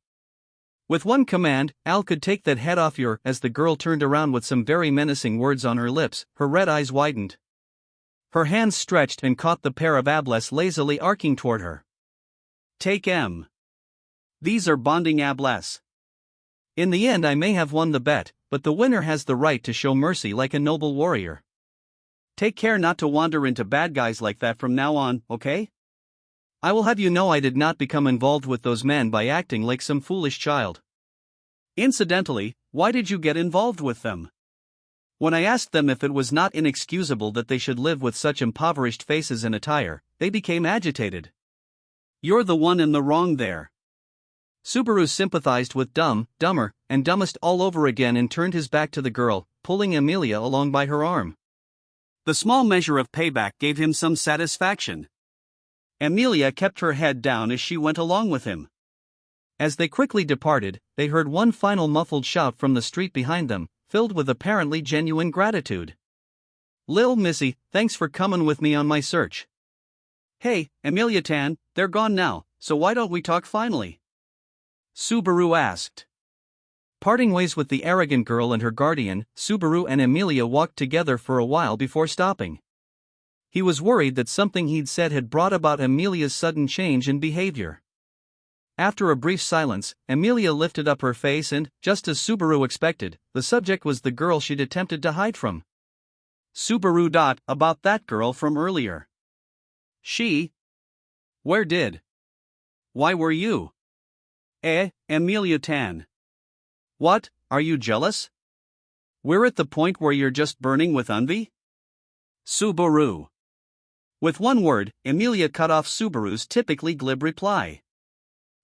With one command, Al could take that head off your. As the girl turned around with some very menacing words on her lips, her red eyes widened. Her hands stretched and caught the pair of ablets lazily arcing toward her. Take M. These are bonding ablets. In the end I may have won the bet, but the winner has the right to show mercy like a noble warrior. Take care not to wander into bad guys like that from now on, okay? I will have you know I did not become involved with those men by acting like some foolish child. Incidentally, why did you get involved with them? When I asked them if it was not inexcusable that they should live with such impoverished faces and attire, they became agitated. You're the one in the wrong there. Subaru sympathized with Dumb, Dumber, and Dumbest all over again and turned his back to the girl, pulling Amelia along by her arm. The small measure of payback gave him some satisfaction. Amelia kept her head down as she went along with him. As they quickly departed, they heard one final muffled shout from the street behind them, filled with apparently genuine gratitude. "Lil' Missy, thanks for comin' with me on my search." "Hey, Amelia Tan, they're gone now, so why don't we talk finally?" Subaru asked. Parting ways with the arrogant girl and her guardian, Subaru and Amelia walked together for a while before stopping. He was worried that something he'd said had brought about Amelia's sudden change in behavior. After a brief silence, Amelia lifted up her face and, just as Subaru expected, the subject was the girl she'd attempted to hide from. Subaru. About that girl from earlier. She? Where did? Why were you? Amelia Tan. What, are you jealous? We're at the point where you're just burning with envy? Subaru. With one word, Amelia cut off Subaru's typically glib reply.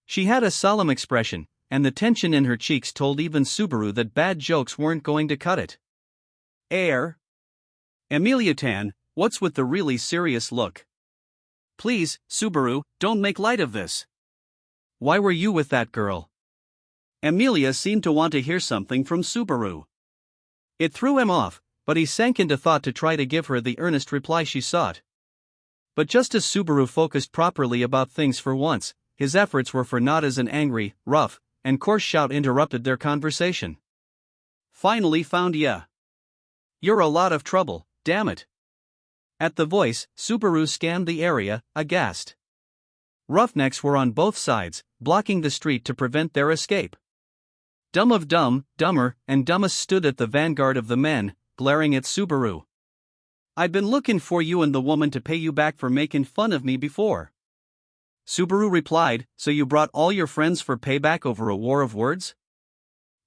She had a solemn expression, and the tension in her cheeks told even Subaru that bad jokes weren't going to cut it. Amelia Tan, what's with the really serious look? Please, Subaru, don't make light of this. Why were you with that girl? Amelia seemed to want to hear something from Subaru. It threw him off, but he sank into thought to try to give her the earnest reply she sought. But just as Subaru focused properly about things for once, his efforts were for naught as an angry, rough, and coarse shout interrupted their conversation. Finally found ya. You're a lot of trouble, damn it. At the voice, Subaru scanned the area, aghast. Roughnecks were on both sides, blocking the street to prevent their escape. Dumb of Dumb, Dumber, and Dumbest stood at the vanguard of the men, glaring at Subaru. I'd been looking for you and the woman to pay you back for making fun of me before. Subaru replied, so you brought all your friends for payback over a war of words?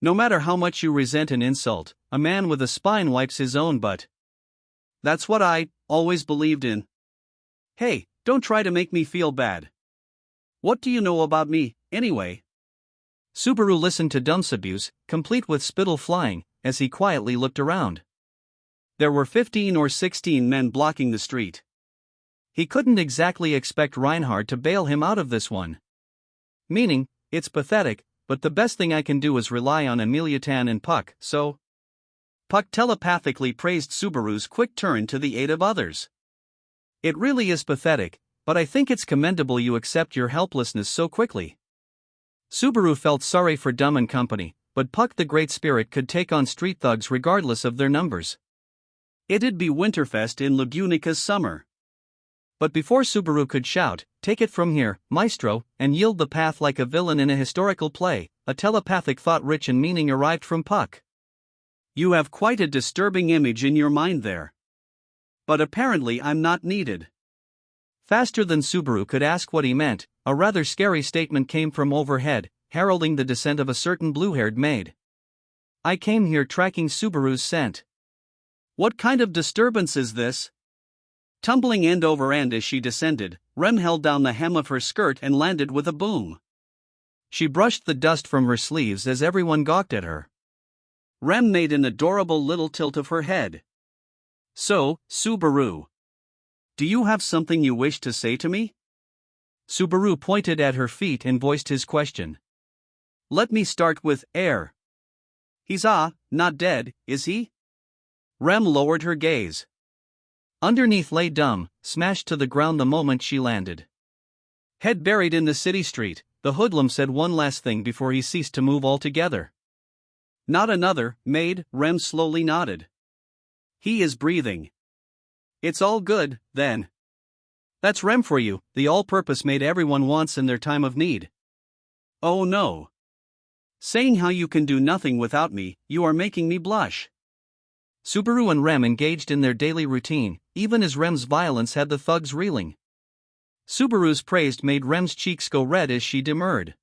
No matter how much you resent an insult, a man with a spine wipes his own butt. That's what I always believed in. Hey, don't try to make me feel bad. What do you know about me, anyway? Subaru listened to Dumb's abuse, complete with spittle flying, as he quietly looked around. There were 15 or 16 men blocking the street. He couldn't exactly expect Reinhard to bail him out of this one. Meaning, it's pathetic, but the best thing I can do is rely on Amelia Tan and Puck, so... Puck telepathically praised Subaru's quick turn to the aid of others. It really is pathetic, but I think it's commendable you accept your helplessness so quickly. Subaru felt sorry for Dumb and company, but Puck the Great Spirit could take on street thugs regardless of their numbers. It'd be Winterfest in Lagunica's summer. But before Subaru could shout, "Take it from here, maestro," and yield the path like a villain in a historical play, a telepathic thought rich in meaning arrived from Puck. You have quite a disturbing image in your mind there. But apparently I'm not needed. Faster than Subaru could ask what he meant, a rather scary statement came from overhead, heralding the descent of a certain blue-haired maid. I came here tracking Subaru's scent. What kind of disturbance is this? Tumbling end over end as she descended, Rem held down the hem of her skirt and landed with a boom. She brushed the dust from her sleeves as everyone gawked at her. Rem made an adorable little tilt of her head. So, Subaru. Do you have something you wish to say to me? Subaru pointed at her feet and voiced his question. Let me start with air. He's not dead, is he? Rem lowered her gaze. Underneath lay dumb, smashed to the ground the moment she landed. Head buried in the city street, the hoodlum said one last thing before he ceased to move altogether. Not another, maid, Rem slowly nodded. He is breathing. It's all good, then. That's Rem for you, the all-purpose maid everyone wants in their time of need. Oh no. Saying how you can do nothing without me, you are making me blush. Subaru and Rem engaged in their daily routine, even as Rem's violence had the thugs reeling. Subaru's praise made Rem's cheeks go red as she demurred.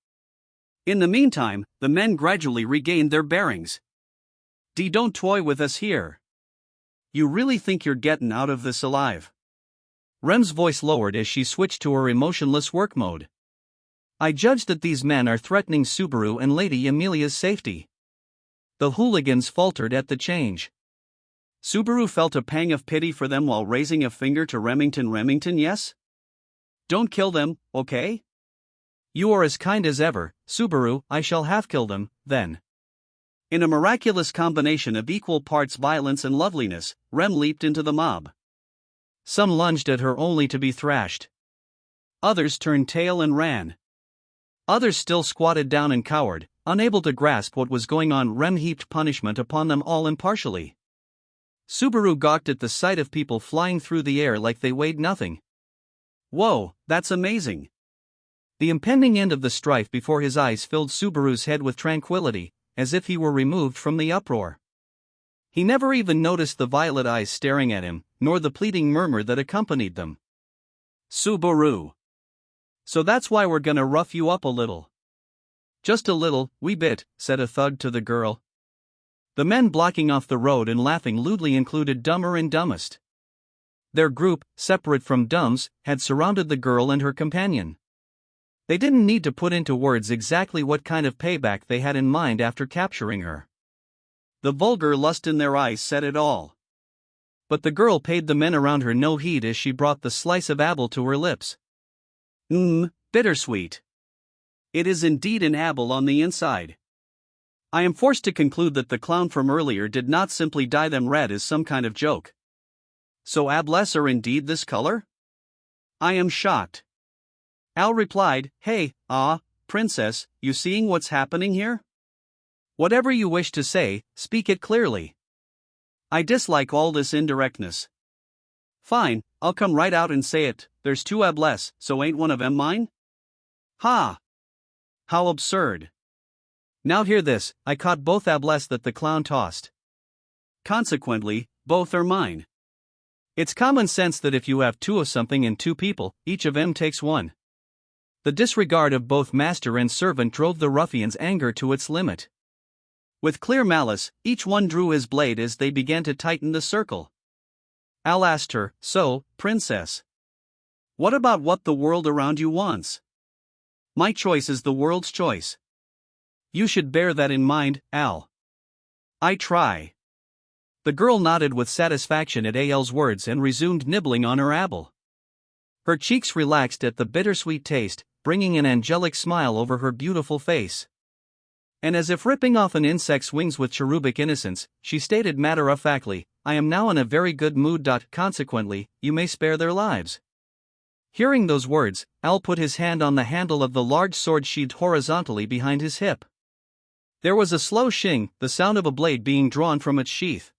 In the meantime, the men gradually regained their bearings. Don't toy with us here. You really think you're getting out of this alive? Rem's voice lowered as she switched to her emotionless work mode. I judge that these men are threatening Subaru and Lady Amelia's safety. The hooligans faltered at the change. Subaru felt a pang of pity for them while raising a finger to Remington, yes? Don't kill them, okay? You are as kind as ever, Subaru, I shall have killed them, then. In a miraculous combination of equal parts violence and loveliness, Rem leaped into the mob. Some lunged at her only to be thrashed. Others turned tail and ran. Others still squatted down and cowered, unable to grasp what was going on. Rem heaped punishment upon them all impartially. Subaru gawked at the sight of people flying through the air like they weighed nothing. Whoa, that's amazing. The impending end of the strife before his eyes filled Subaru's head with tranquility, as if he were removed from the uproar. He never even noticed the violet eyes staring at him, nor the pleading murmur that accompanied them. Subaru. So that's why we're gonna rough you up a little. Just a little, wee bit, said a thug to the girl. The men blocking off the road and laughing lewdly included Dumber and Dumbest. Their group, separate from Dumbs, had surrounded the girl and her companion. They didn't need to put into words exactly what kind of payback they had in mind after capturing her. The vulgar lust in their eyes said it all. But the girl paid the men around her no heed as she brought the slice of apple to her lips. Bittersweet. It is indeed an apple on the inside. I am forced to conclude that the clown from earlier did not simply dye them red as some kind of joke. So apples are indeed this color? I am shocked. Al replied, Hey, princess, you seeing what's happening here? Whatever you wish to say, speak it clearly. I dislike all this indirectness. Fine, I'll come right out and say it, there's two apples, so ain't one of 'em mine? Ha! How absurd. Now hear this, I caught both apples that the clown tossed. Consequently, both are mine. It's common sense that if you have two of something and two people, each of 'em takes one. The disregard of both master and servant drove the ruffian's anger to its limit. With clear malice, each one drew his blade as they began to tighten the circle. Al asked her, So, princess, what about what the world around you wants? My choice is the world's choice. You should bear that in mind, Al. I try. The girl nodded with satisfaction at Al's words and resumed nibbling on her apple. Her cheeks relaxed at the bittersweet taste, bringing an angelic smile over her beautiful face. And as if ripping off an insect's wings with cherubic innocence, she stated matter-of-factly, I am now in a very good mood. Consequently, you may spare their lives. Hearing those words, Al put his hand on the handle of the large sword sheathed horizontally behind his hip. There was a slow shing, the sound of a blade being drawn from its sheath.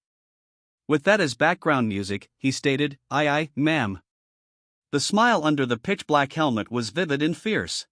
With that as background music, he stated, Aye, ma'am. The smile under the pitch-black helmet was vivid and fierce.